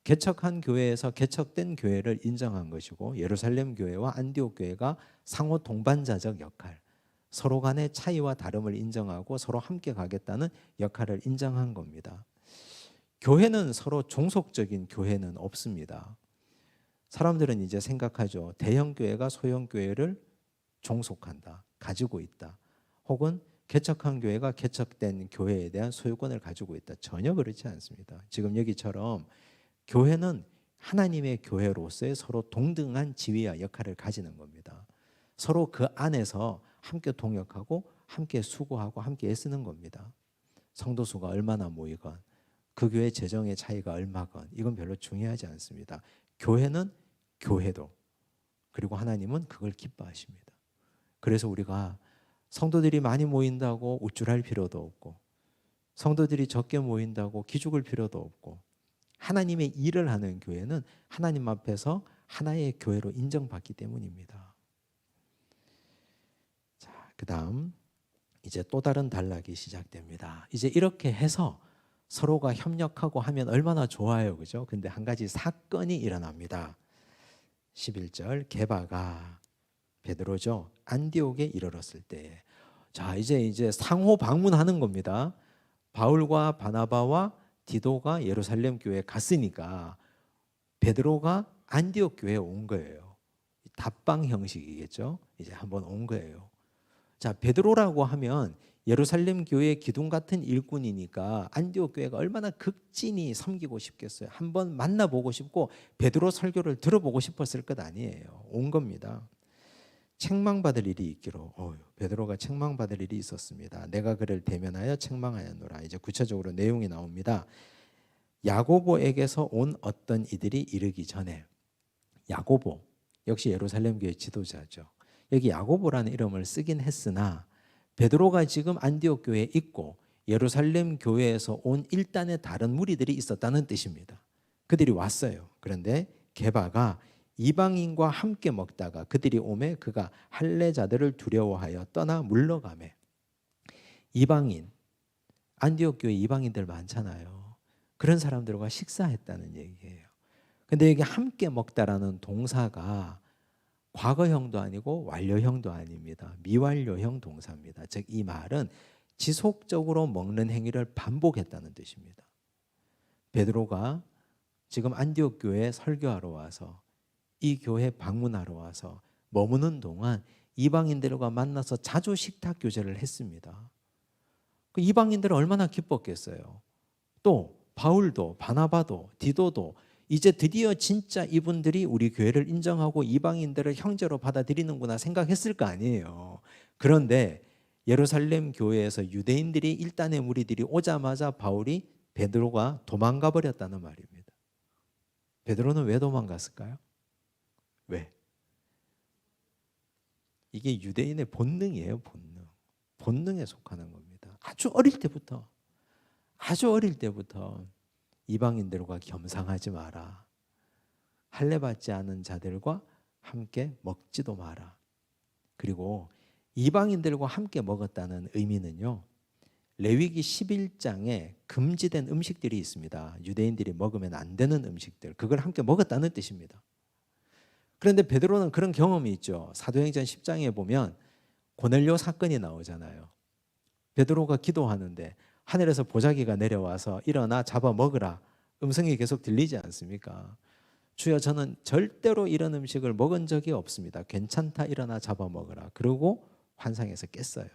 개척한 교회에서 개척된 교회를 인정한 것이고, 예루살렘 교회와 안디옥 교회가 상호 동반자적 역할, 서로 간의 차이와 다름을 인정하고 서로 함께 가겠다는 역할을 인정한 겁니다. 교회는 서로 종속적인 교회는 없습니다. 사람들은 이제 생각하죠. 대형 교회가 소형 교회를 종속한다, 가지고 있다. 혹은 개척한 교회가 개척된 교회에 대한 소유권을 가지고 있다. 전혀 그렇지 않습니다. 지금 여기처럼 교회는 하나님의 교회로서의 서로 동등한 지위와 역할을 가지는 겁니다. 서로 그 안에서 함께 동역하고 함께 수고하고 함께 애쓰는 겁니다. 성도 수가 얼마나 모이건 그 교회 재정의 차이가 얼마건 이건 별로 중요하지 않습니다. 교회는 교회도 그리고 하나님은 그걸 기뻐하십니다. 그래서 우리가 성도들이 많이 모인다고 우쭐할 필요도 없고 성도들이 적게 모인다고 기죽을 필요도 없고 하나님의 일을 하는 교회는 하나님 앞에서 하나의 교회로 인정받기 때문입니다. 자, 그다음 이제 또 다른 단락이 시작됩니다. 이제 이렇게 해서 서로가 협력하고 하면 얼마나 좋아요. 그죠? 근데 한 가지 사건이 일어납니다. 11절 게바가 베드로죠. 안디옥에 이르렀을 때 자, 이제 상호 방문하는 겁니다. 바울과 바나바와 디도가 예루살렘 교회에 갔으니까 베드로가 안디옥 교회에 온 거예요. 답방 형식이겠죠. 이제 한번 온 거예요. 자, 베드로라고 하면 예루살렘 교회 기둥 같은 일꾼이니까 안디옥 교회가 얼마나 극진히 섬기고 싶겠어요. 한번 만나보고 싶고 베드로 설교를 들어보고 싶었을 것 아니에요. 온 겁니다. 책망받을 일이 있기로 베드로가 책망받을 일이 있었습니다. 내가 그를 대면하여 책망하였노라. 이제 구체적으로 내용이 나옵니다. 야고보에게서 온 어떤 이들이 이르기 전에 야고보 역시 예루살렘 교회 지도자죠. 여기 야고보라는 이름을 쓰긴 했으나 베드로가 지금 안디옥 교회에 있고 예루살렘 교회에서 온 일단의 다른 무리들이 있었다는 뜻입니다. 그들이 왔어요. 그런데 게바가 이방인과 함께 먹다가 그들이 오매 그가 할례자들을 두려워하여 떠나 물러가매. 이방인, 안디옥 교회 이방인들 많잖아요. 그런 사람들과 식사했다는 얘기예요. 근데 여기 함께 먹다라는 동사가 과거형도 아니고 완료형도 아닙니다. 미완료형 동사입니다. 즉 이 말은 지속적으로 먹는 행위를 반복했다는 뜻입니다. 베드로가 지금 안디옥 교회에 설교하러 와서 이 교회 방문하러 와서 머무는 동안 이방인들과 만나서 자주 식탁 교제를 했습니다. 그 이방인들은 얼마나 기뻤겠어요. 또 바울도 바나바도 디도도 이제 드디어 진짜 이분들이 우리 교회를 인정하고 이방인들을 형제로 받아들이는구나 생각했을 거 아니에요. 그런데 예루살렘 교회에서 유대인들이 일단의 무리들이 오자마자 바울이 베드로가 도망가 버렸다는 말입니다. 베드로는 왜 도망갔을까요? 왜? 이게 유대인의 본능이에요. 본능에 속하는 겁니다. 아주 어릴 때부터 이방인들과 겸상하지 마라. 할례받지 않은 자들과 함께 먹지도 마라. 그리고 이방인들과 함께 먹었다는 의미는요. 레위기 11장에 금지된 음식들이 있습니다. 유대인들이 먹으면 안 되는 음식들. 그걸 함께 먹었다는 뜻입니다. 그런데 베드로는 그런 경험이 있죠. 사도행전 10장에 보면 고넬료 사건이 나오잖아요. 베드로가 기도하는데 하늘에서 보자기가 내려와서 일어나 잡아 먹으라. 음성이 계속 들리지 않습니까? 주여 저는 절대로 이런 음식을 먹은 적이 없습니다. 괜찮다 일어나 잡아 먹으라. 그러고 환상에서 깼어요.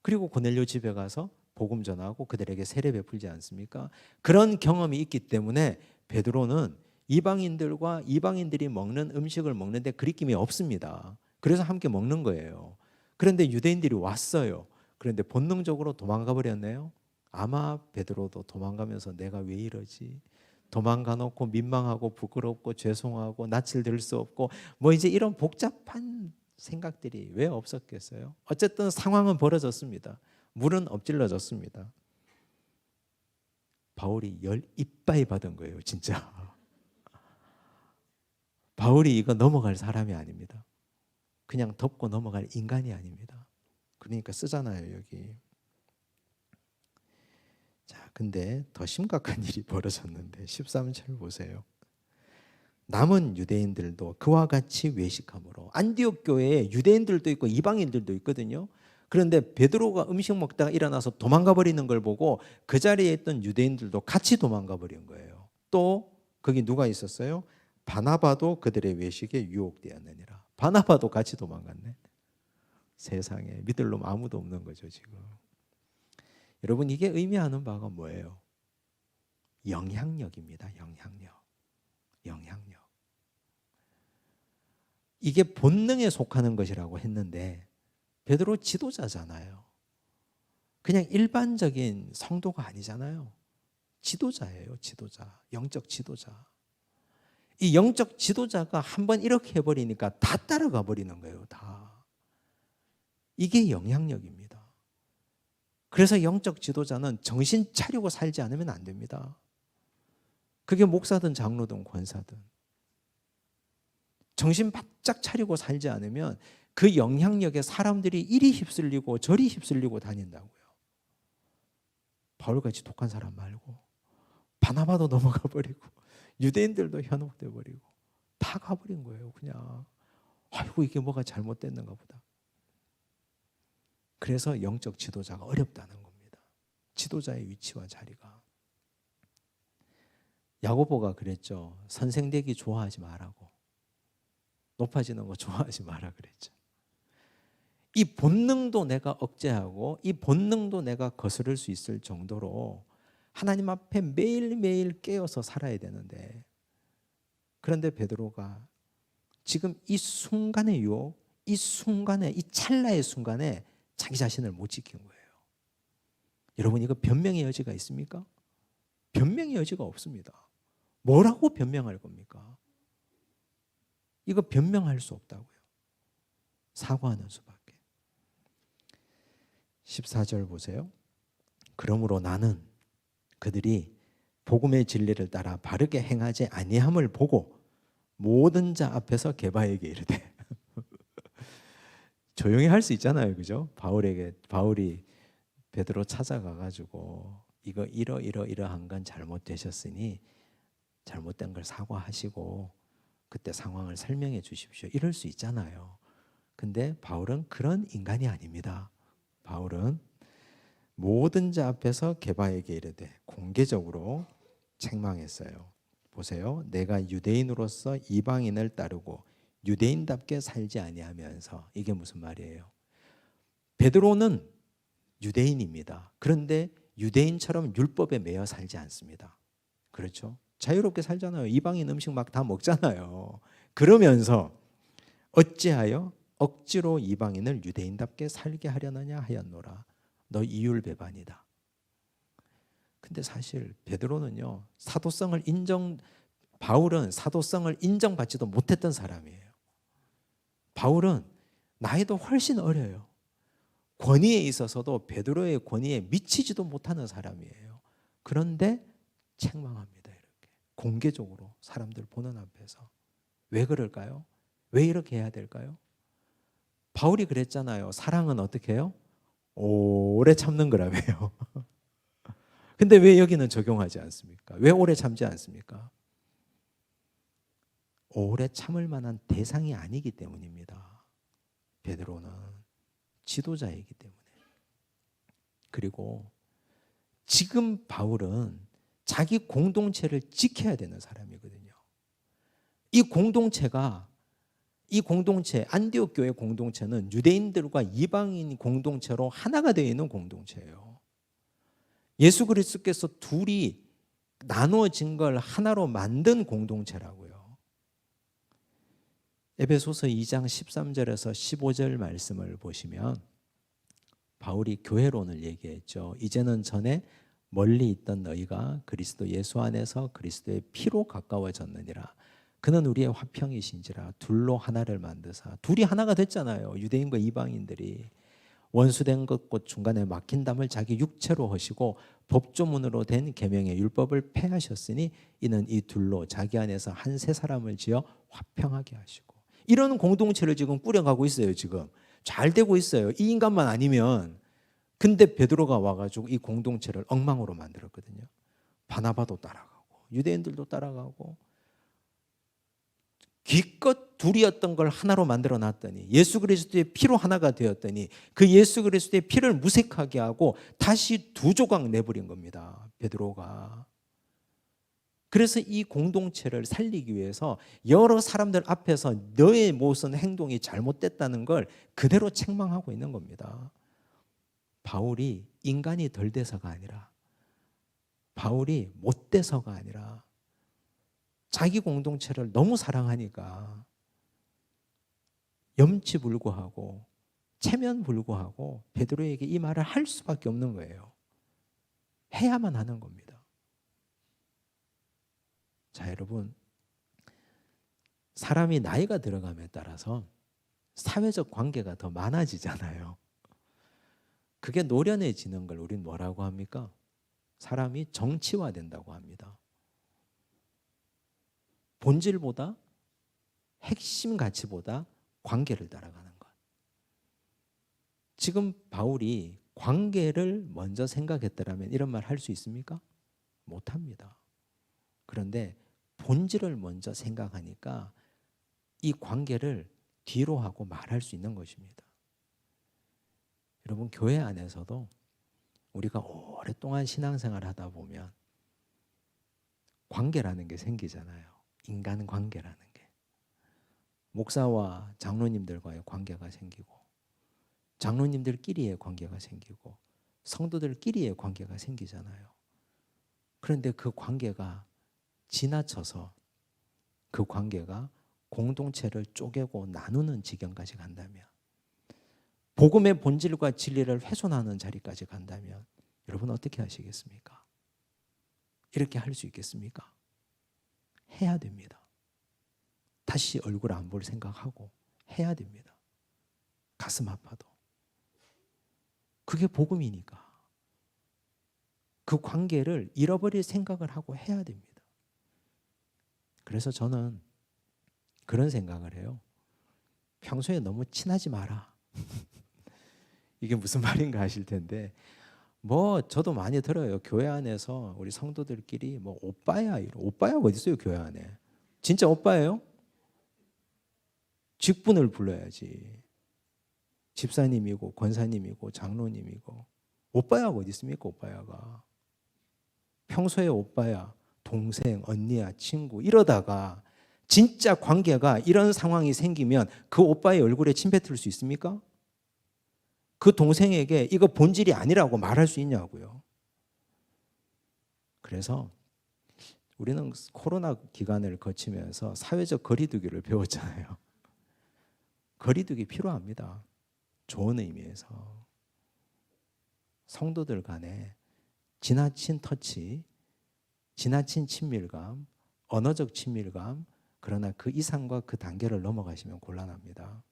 그리고 고넬료 집에 가서 복음 전하고 그들에게 세례 베풀지 않습니까? 그런 경험이 있기 때문에 베드로는 이방인들과 이방인들이 먹는 음식을 먹는데 그리낌이 없습니다. 그래서 함께 먹는 거예요. 그런데 유대인들이 왔어요. 그런데 본능적으로 도망가 버렸네요. 아마 베드로도 도망가면서 내가 왜 이러지? 도망가 놓고 민망하고 부끄럽고 죄송하고 낯을 들 수 없고 뭐 이제 이런 복잡한 생각들이 왜 없었겠어요? 어쨌든 상황은 벌어졌습니다. 물은 엎질러졌습니다. 바울이 열 이빠이 받은 거예요, 진짜. 바울이 이거 넘어갈 사람이 아닙니다. 그냥 덮고 넘어갈 인간이 아닙니다. 그러니까 쓰잖아요, 여기. 자, 근데 더 심각한 일이 벌어졌는데 13절 보세요. 남은 유대인들도 그와 같이 외식함으로 안디옥 교회에 유대인들도 있고 이방인들도 있거든요. 그런데 베드로가 음식 먹다가 일어나서 도망가 버리는 걸 보고 그 자리에 있던 유대인들도 같이 도망가 버린 거예요. 또 거기 누가 있었어요? 바나바도 그들의 외식에 유혹되었느니라. 바나바도 같이 도망갔네. 세상에 믿을 놈 아무도 없는 거죠, 지금. 여러분, 이게 의미하는 바가 뭐예요? 영향력입니다. 영향력. 이게 본능에 속하는 것이라고 했는데 베드로 지도자잖아요. 그냥 일반적인 성도가 아니잖아요. 지도자예요, 지도자. 영적 지도자. 이 영적 지도자가 한번 이렇게 해버리니까 다 따라가 버리는 거예요, 다. 이게 영향력입니다. 그래서 영적 지도자는 정신 차리고 살지 않으면 안 됩니다. 그게 목사든 장로든 권사든. 정신 바짝 차리고 살지 않으면 그 영향력에 사람들이 이리 휩쓸리고 저리 휩쓸리고 다닌다고요. 바울같이 독한 사람 말고 바나바도 넘어가 버리고 유대인들도 현혹돼 버리고 다 가버린 거예요. 그냥 아이고 이게 뭐가 잘못됐는가 보다. 그래서 영적 지도자가 어렵다는 겁니다. 지도자의 위치와 자리가. 야고보가 그랬죠. 선생 되기 좋아하지 말라고. 높아지는 거 좋아하지 마라 그랬죠. 이 본능도 내가 억제하고 이 본능도 내가 거스를 수 있을 정도로 하나님 앞에 매일매일 깨어서 살아야 되는데, 그런데 베드로가 지금 이 순간의 유혹, 이 순간에, 이 찰나의 순간에 자기 자신을 못 지킨 거예요. 여러분, 이거 변명의 여지가 있습니까? 변명의 여지가 없습니다. 뭐라고 변명할 겁니까? 이거 변명할 수 없다고요. 사과하는 수밖에. 14절 보세요. 그러므로 나는 그들이 복음의 진리를 따라 바르게 행하지 아니함을 보고 모든 자 앞에서 게바에게 이르되. 조용히 할 수 있잖아요, 그죠? 바울이 베드로 찾아가가지고 이거 이러한 건 잘못되셨으니 잘못된 걸 사과하시고 그때 상황을 설명해 주십시오. 이럴 수 있잖아요. 근데 바울은 그런 인간이 아닙니다. 바울은 모든 자 앞에서 게바에게 이르되 공개적으로 책망했어요. 보세요. 내가 유대인으로서 이방인을 따르고 유대인답게 살지 아니하면서. 이게 무슨 말이에요? 베드로는 유대인입니다. 그런데 유대인처럼 율법에 매여 살지 않습니다. 그렇죠? 자유롭게 살잖아요. 이방인 음식 막 다 먹잖아요. 그러면서 어찌하여 억지로 이방인을 유대인답게 살게 하려느냐 하였노라. 너 이율배반이다. 근데 사실 베드로는요, 바울은 사도성을 인정받지도 못했던 사람이에요. 바울은 나이도 훨씬 어려요. 권위에 있어서도 베드로의 권위에 미치지도 못하는 사람이에요. 그런데 책망합니다. 이렇게 공개적으로 사람들 보는 앞에서. 왜 그럴까요? 왜 이렇게 해야 될까요? 바울이 그랬잖아요. 사랑은 어떻게 해요? 오래 참는 거라며요. 근데 왜 여기는 적용하지 않습니까? 왜 오래 참지 않습니까? 오래 참을 만한 대상이 아니기 때문입니다. 베드로는 지도자이기 때문에. 그리고 지금 바울은 자기 공동체를 지켜야 되는 사람이거든요. 이 공동체 안디옥 교회 공동체는 유대인들과 이방인 공동체로 하나가 되어 있는 공동체예요. 예수 그리스도께서 둘이 나누어진 걸 하나로 만든 공동체라고요. 에베소서 2장 13절에서 15절 말씀을 보시면 바울이 교회론을 얘기했죠. 이제는 전에 멀리 있던 너희가 그리스도 예수 안에서 그리스도의 피로 가까워졌느니라. 그는 우리의 화평이신지라. 둘로 하나를 만드사. 둘이 하나가 됐잖아요. 유대인과 이방인들이. 원수된 것 곧 중간에 막힌 담을 자기 육체로 하시고 법조문으로 된 계명의 율법을 폐하셨으니 이는 이 둘로 자기 안에서 한 세 사람을 지어 화평하게 하시고. 이런 공동체를 지금 꾸려가고 있어요. 지금 잘 되고 있어요. 이 인간만 아니면. 근데 베드로가 와가지고 이 공동체를 엉망으로 만들었거든요. 바나바도 따라가고 유대인들도 따라가고 기껏 둘이었던 걸 하나로 만들어 놨더니 예수 그리스도의 피로 하나가 되었더니 그 예수 그리스도의 피를 무색하게 하고 다시 두 조각 내버린 겁니다. 베드로가. 그래서 이 공동체를 살리기 위해서 여러 사람들 앞에서 너의 모습 행동이 잘못됐다는 걸 그대로 책망하고 있는 겁니다. 바울이 인간이 덜 돼서가 아니라, 바울이 못 돼서가 아니라 자기 공동체를 너무 사랑하니까 염치불구하고 체면불구하고 베드로에게 이 말을 할 수밖에 없는 거예요. 해야만 하는 겁니다. 자, 여러분, 사람이 나이가 들어감에 따라서 사회적 관계가 더 많아지잖아요. 그게 노련해지는 걸 우린 뭐라고 합니까? 사람이 정치화된다고 합니다. 본질보다 핵심 가치보다 관계를 따라가는 것. 지금 바울이 관계를 먼저 생각했더라면 이런 말 할 수 있습니까? 못합니다. 그런데 본질을 먼저 생각하니까 이 관계를 뒤로 하고 말할 수 있는 것입니다. 여러분, 교회 안에서도 우리가 오랫동안 신앙생활을 하다 보면 관계라는 게 생기잖아요. 인간관계라는 게. 목사와 장로님들과의 관계가 생기고, 장로님들끼리의 관계가 생기고, 성도들끼리의 관계가 생기잖아요. 그런데 그 관계가 지나쳐서 그 관계가 공동체를 쪼개고 나누는 지경까지 간다면, 복음의 본질과 진리를 훼손하는 자리까지 간다면 여러분 어떻게 하시겠습니까? 이렇게 할 수 있겠습니까? 해야 됩니다. 다시 얼굴 안 볼 생각하고 해야 됩니다. 가슴 아파도. 그게 복음이니까. 그 관계를 잃어버릴 생각을 하고 해야 됩니다. 그래서 저는 그런 생각을 해요. 평소에 너무 친하지 마라. 이게 무슨 말인가 하실 텐데, 저도 많이 들어요. 교회 안에서 우리 성도들끼리 오빠야, 오빠야 어디 있어요, 교회 안에? 진짜 오빠예요? 직분을 불러야지. 집사님이고 권사님이고 장로님이고. 오빠야가 어디 있습니까, 오빠야가? 평소에 오빠야, 동생, 언니야, 친구 이러다가 진짜 관계가 이런 상황이 생기면 그 오빠의 얼굴에 침 뱉을 수 있습니까? 그 동생에게 이거 본질이 아니라고 말할 수 있냐고요. 그래서 우리는 코로나 기간을 거치면서 사회적 거리두기를 배웠잖아요. 거리두기 필요합니다. 좋은 의미에서. 성도들 간에 지나친 터치, 지나친 친밀감, 언어적 친밀감, 그러나 그 이상과 그 단계를 넘어가시면 곤란합니다.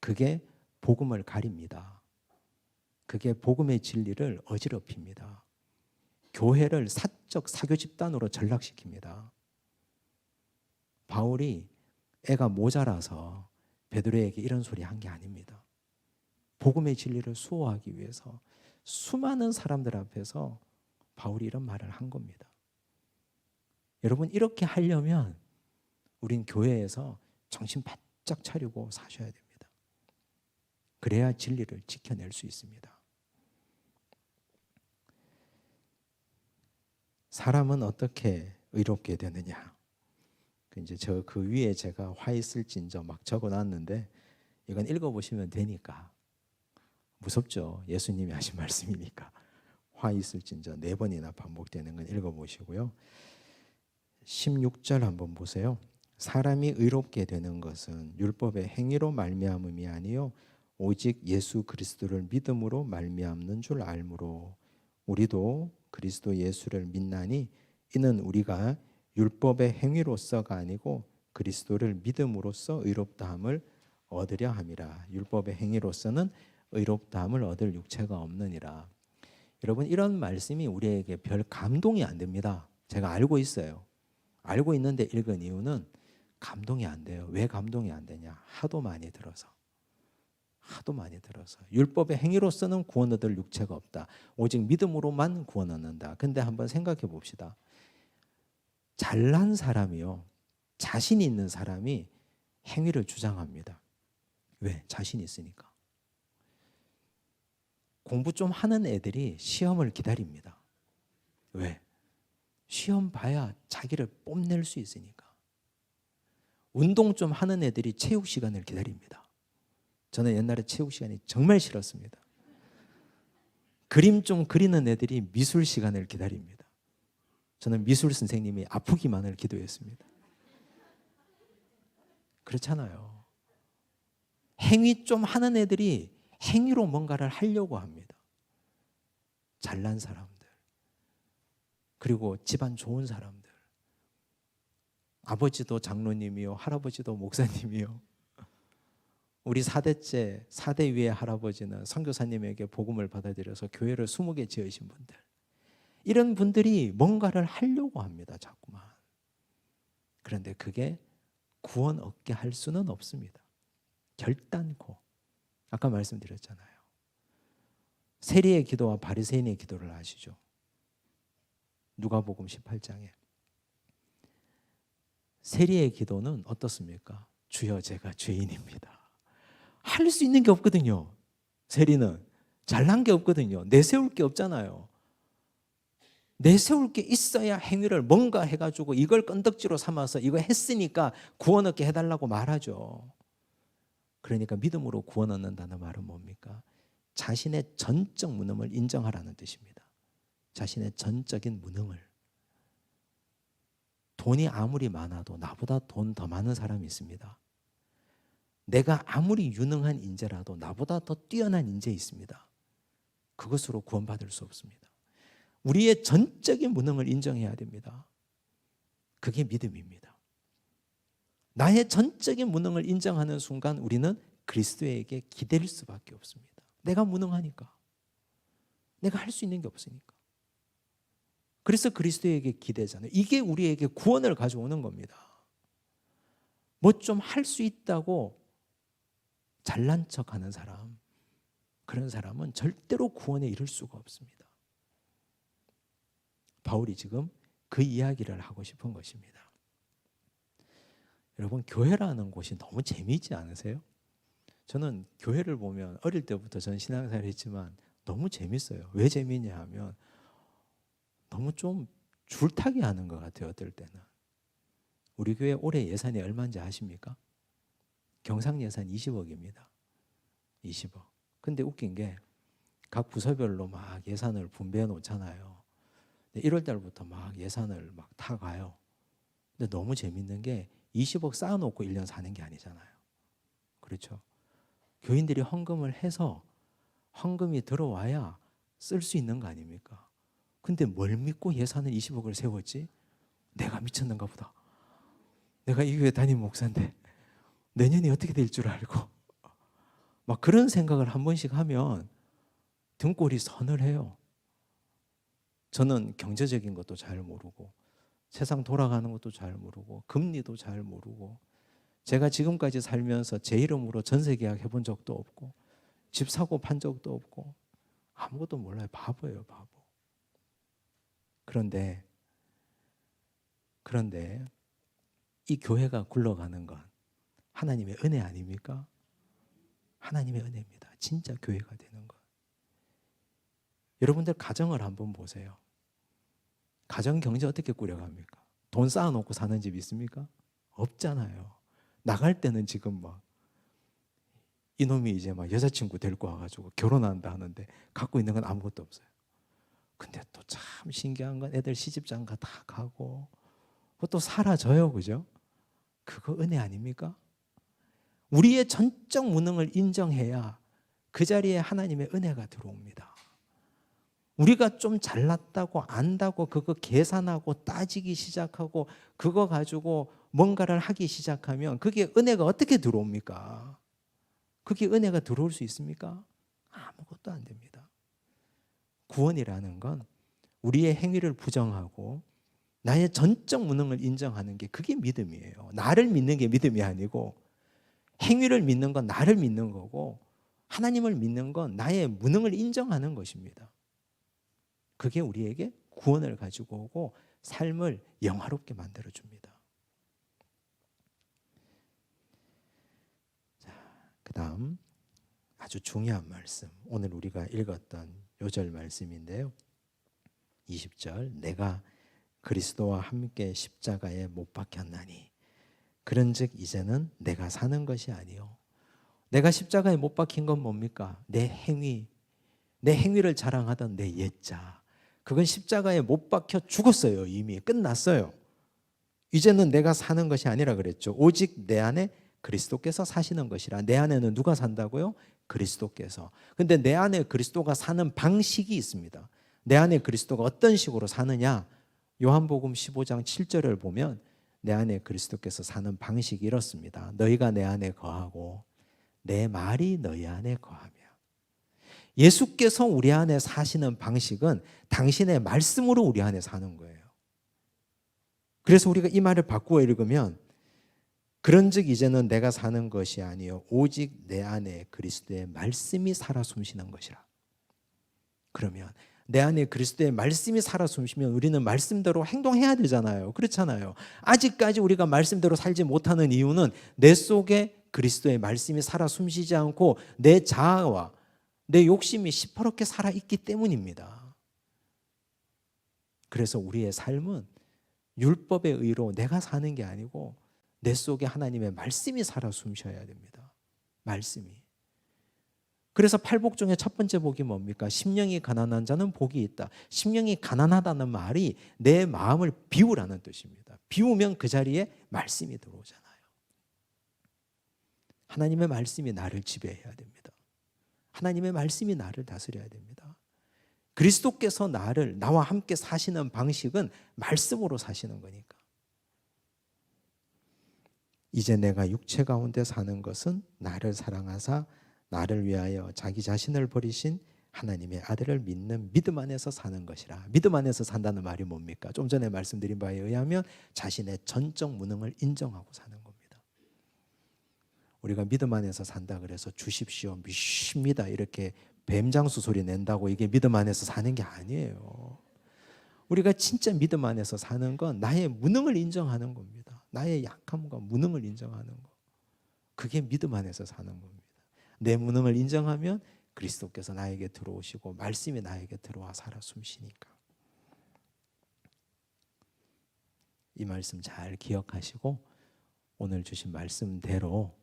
그게 복음을 가립니다. 그게 복음의 진리를 어지럽힙니다. 교회를 사적 사교 집단으로 전락시킵니다. 바울이 애가 모자라서 베드로에게 이런 소리 한 게 아닙니다. 복음의 진리를 수호하기 위해서 수많은 사람들 앞에서 바울이 이런 말을 한 겁니다. 여러분, 이렇게 하려면 우린 교회에서 정신 바짝 차리고 사셔야 됩니다. 그래야 진리를 지켜낼 수 있습니다. 사람은 어떻게 의롭게 되느냐? 이제 그 위에 제가 화 있을진저 막 적어놨는데 이건 읽어보시면 되니까. 무섭죠? 예수님이 하신 말씀이니까. 화 있을진저 4번이나 반복되는 건 읽어보시고요. 16절 한번 보세요. 사람이 의롭게 되는 것은 율법의 행위로 말미암음이 아니요 오직 예수 그리스도를 믿음으로 말미암는 줄 알므로 우리도 그리스도 예수를 믿나니 이는 우리가 율법의 행위로서가 아니고 그리스도를 믿음으로써 의롭다함을 얻으려 함이라. 율법의 행위로서는 의롭다함을 얻을 육체가 없느니라. 여러분, 이런 말씀이 우리에게 별 감동이 안 됩니다. 제가 알고 있어요. 알고 있는데 읽은 이유는 감동이 안 돼요. 왜 감동이 안 되냐? 하도 많이 들어서. 율법의 행위로서는 구원 얻을 육체가 없다. 오직 믿음으로만 구원 얻는다. 근데 한번 생각해 봅시다. 잘난 사람이요, 자신 있는 사람이 행위를 주장합니다. 왜? 자신 있으니까. 공부 좀 하는 애들이 시험을 기다립니다. 왜? 시험 봐야 자기를 뽐낼 수 있으니까. 운동 좀 하는 애들이 체육 시간을 기다립니다. 저는 옛날에 체육 시간이 정말 싫었습니다. 그림 좀 그리는 애들이 미술 시간을 기다립니다. 저는 미술 선생님이 아프기만을 기도했습니다. 그렇잖아요. 행위 좀 하는 애들이 행위로 뭔가를 하려고 합니다. 잘난 사람들, 그리고 집안 좋은 사람들, 아버지도 장로님이요, 할아버지도 목사님이요. 우리 4대째, 4대 위의 할아버지는 선교사님에게 복음을 받아들여서 교회를 20개 지으신 분들. 이런 분들이 뭔가를 하려고 합니다, 자꾸만. 그런데 그게 구원 얻게 할 수는 없습니다. 결단코. 아까 말씀드렸잖아요. 세리의 기도와 바리새인의 기도를 아시죠? 누가복음 18장에. 세리의 기도는 어떻습니까? 주여 제가 죄인입니다. 할 수 있는 게 없거든요. 세리는 잘난 게 없거든요. 내세울 게 없잖아요. 내세울 게 있어야 행위를 뭔가 해가지고 이걸 건덕지로 삼아서 이거 했으니까 구원 얻게 해달라고 말하죠. 그러니까 믿음으로 구원 얻는다는 말은 뭡니까? 자신의 전적 무능을 인정하라는 뜻입니다. 자신의 전적인 무능을. 돈이 아무리 많아도 나보다 돈 더 많은 사람이 있습니다. 내가 아무리 유능한 인재라도 나보다 더 뛰어난 인재 있습니다. 그것으로 구원받을 수 없습니다. 우리의 전적인 무능을 인정해야 됩니다. 그게 믿음입니다. 나의 전적인 무능을 인정하는 순간 우리는 그리스도에게 기댈 수밖에 없습니다. 내가 무능하니까. 내가 할 수 있는 게 없으니까. 그래서 그리스도에게 기대잖아요. 이게 우리에게 구원을 가져오는 겁니다. 뭐 좀 할 수 있다고 잘난 척하는 사람, 그런 사람은 절대로 구원에 이를 수가 없습니다. 바울이 지금 그 이야기를 하고 싶은 것입니다. 여러분, 교회라는 곳이 너무 재미있지 않으세요? 저는 교회를 보면 어릴 때부터 전 신앙생활을 했지만 너무 재밌어요. 왜 재미있냐 하면 너무 좀 줄타기 하는 것 같아요. 어떨 때는. 우리 교회 올해 예산이 얼마인지 아십니까? 경상 예산 20억입니다. 20억. 근데 웃긴 게 각 부서별로 막 예산을 분배해 놓잖아요. 1월 달부터 막 예산을 막 타가요. 근데 너무 재밌는 게 20억 쌓아놓고 1년 사는 게 아니잖아요. 그렇죠? 교인들이 헌금을 해서 헌금이 들어와야 쓸 수 있는 거 아닙니까? 근데 뭘 믿고 예산을 20억을 세웠지? 내가 미쳤는가 보다. 내가 이 교회 담임 목사인데 내년이 어떻게 될 줄 알고 막 그런 생각을 한 번씩 하면 등골이 서늘해요. 저는 경제적인 것도 잘 모르고 세상 돌아가는 것도 잘 모르고 금리도 잘 모르고 제가 지금까지 살면서 제 이름으로 전세 계약 해본 적도 없고 집 사고 판 적도 없고 아무것도 몰라요. 바보예요, 바보. 그런데 이 교회가 굴러가는 건 하나님의 은혜 아닙니까? 하나님의 은혜입니다. 진짜 교회가 되는 것. 여러분들 가정을 한번 보세요. 가정 경제 어떻게 꾸려갑니까? 돈 쌓아놓고 사는 집 있습니까? 없잖아요. 나갈 때는 지금 막 이놈이 이제 막 여자친구 데리고 와가지고 결혼한다 하는데 갖고 있는 건 아무것도 없어요. 근데 또 참 신기한 건 애들 시집장가 다 가고 또 사라져요. 그죠? 그거 은혜 아닙니까? 우리의 전적 무능을 인정해야 그 자리에 하나님의 은혜가 들어옵니다. 우리가 좀 잘났다고 안다고 그거 계산하고 따지기 시작하고 그거 가지고 뭔가를 하기 시작하면 그게 은혜가 어떻게 들어옵니까? 그게 은혜가 들어올 수 있습니까? 아무것도 안 됩니다. 구원이라는 건 우리의 행위를 부정하고 나의 전적 무능을 인정하는 게 그게 믿음이에요. 나를 믿는 게 믿음이 아니고 행위를 믿는 건 나를 믿는 거고 하나님을 믿는 건 나의 무능을 인정하는 것입니다. 그게 우리에게 구원을 가지고 오고 삶을 영화롭게 만들어줍니다. 자, 그 다음 아주 중요한 말씀, 오늘 우리가 읽었던 요절 말씀인데요. 20절, 내가 그리스도와 함께 십자가에 못 박혔나니 그런즉 이제는 내가 사는 것이 아니요. 내가 십자가에 못 박힌 건 뭡니까? 내 행위를 자랑하던 내 옛자, 그건 십자가에 못 박혀 죽었어요. 이미 끝났어요. 이제는 내가 사는 것이 아니라 그랬죠. 오직 내 안에 그리스도께서 사시는 것이라. 내 안에는 누가 산다고요? 그리스도께서. 근데 내 안에 그리스도가 사는 방식이 있습니다. 내 안에 그리스도가 어떤 식으로 사느냐? 요한복음 15장 7절을 보면 내 안에 그리스도께서 사는 방식이 이렇습니다. 너희가 내 안에 거하고 내 말이 너희 안에 거하며. 예수께서 우리 안에 사시는 방식은 당신의 말씀으로 우리 안에 사는 거예요. 그래서 우리가 이 말을 바꾸어 읽으면 그런즉 이제는 내가 사는 것이 아니요 오직 내 안에 그리스도의 말씀이 살아 숨쉬는 것이라. 그러면 내 안에 그리스도의 말씀이 살아 숨쉬면 우리는 말씀대로 행동해야 되잖아요. 그렇잖아요. 아직까지 우리가 말씀대로 살지 못하는 이유는 내 속에 그리스도의 말씀이 살아 숨쉬지 않고 내 자아와 내 욕심이 시퍼렇게 살아있기 때문입니다. 그래서 우리의 삶은 율법의 의로 내가 사는 게 아니고 내 속에 하나님의 말씀이 살아 숨쉬어야 됩니다. 말씀이. 그래서 팔복 중에 첫 번째 복이 뭡니까? 심령이 가난한 자는 복이 있다. 심령이 가난하다는 말이 내 마음을 비우라는 뜻입니다. 비우면 그 자리에 말씀이 들어오잖아요. 하나님의 말씀이 나를 지배해야 됩니다. 하나님의 말씀이 나를 다스려야 됩니다. 그리스도께서 나와 함께 사시는 방식은 말씀으로 사시는 거니까. 이제 내가 육체 가운데 사는 것은 나를 사랑하사 나를 위하여 자기 자신을 버리신 하나님의 아들을 믿는 믿음 안에서 사는 것이라. 믿음 안에서 산다는 말이 뭡니까? 좀 전에 말씀드린 바에 의하면 자신의 전적 무능을 인정하고 사는 겁니다. 우리가 믿음 안에서 산다 그래서 주십시오, 믿습니다 이렇게 뱀장수 소리 낸다고 이게 믿음 안에서 사는 게 아니에요. 우리가 진짜 믿음 안에서 사는 건 나의 무능을 인정하는 겁니다. 나의 약함과 무능을 인정하는 거. 그게 믿음 안에서 사는 겁니다. 내 무능을 인정하면 그리스도께서 나에게 들어오시고 말씀이 나에게 들어와 살아 숨쉬니까. 이 말씀 잘 기억하시고 오늘 주신 말씀대로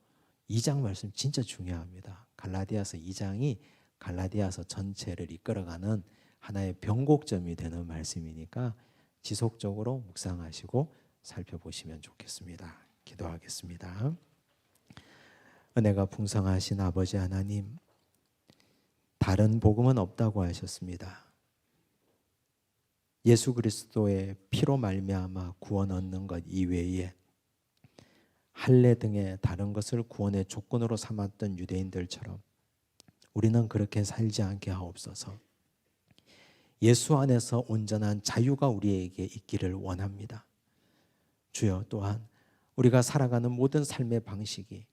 2장 말씀 진짜 중요합니다. 갈라디아서 2장이 갈라디아서 전체를 이끌어가는 하나의 변곡점이 되는 말씀이니까 지속적으로 묵상하시고 살펴보시면 좋겠습니다. 기도하겠습니다. 은혜가 풍성하신 아버지 하나님, 다른 복음은 없다고 하셨습니다. 예수 그리스도의 피로 말미암아 구원 얻는 것 이외에 할례 등의 다른 것을 구원의 조건으로 삼았던 유대인들처럼 우리는 그렇게 살지 않게 하옵소서. 예수 안에서 온전한 자유가 우리에게 있기를 원합니다. 주여, 또한 우리가 살아가는 모든 삶의 방식이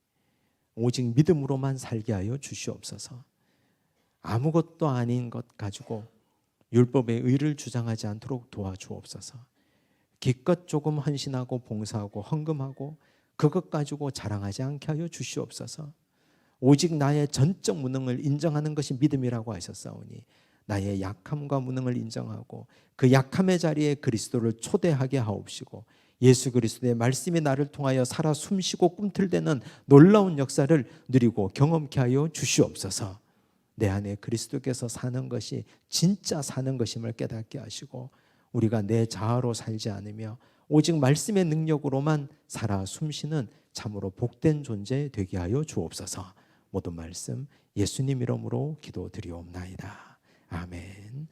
오직 믿음으로만 살게 하여 주시옵소서. 아무것도 아닌 것 가지고 율법의 의를 주장하지 않도록 도와주옵소서. 기껏 조금 헌신하고 봉사하고 헌금하고 그것 가지고 자랑하지 않게 하여 주시옵소서. 오직 나의 전적 무능을 인정하는 것이 믿음이라고 하셨사오니 나의 약함과 무능을 인정하고 그 약함의 자리에 그리스도를 초대하게 하옵시고 예수 그리스도의 말씀이 나를 통하여 살아 숨쉬고 꿈틀대는 놀라운 역사를 누리고 경험케 하여 주시옵소서. 내 안에 그리스도께서 사는 것이 진짜 사는 것임을 깨닫게 하시고 우리가 내 자아로 살지 않으며 오직 말씀의 능력으로만 살아 숨쉬는 참으로 복된 존재 되게 하여 주옵소서. 모든 말씀 예수님 이름으로 기도드리옵나이다. 아멘.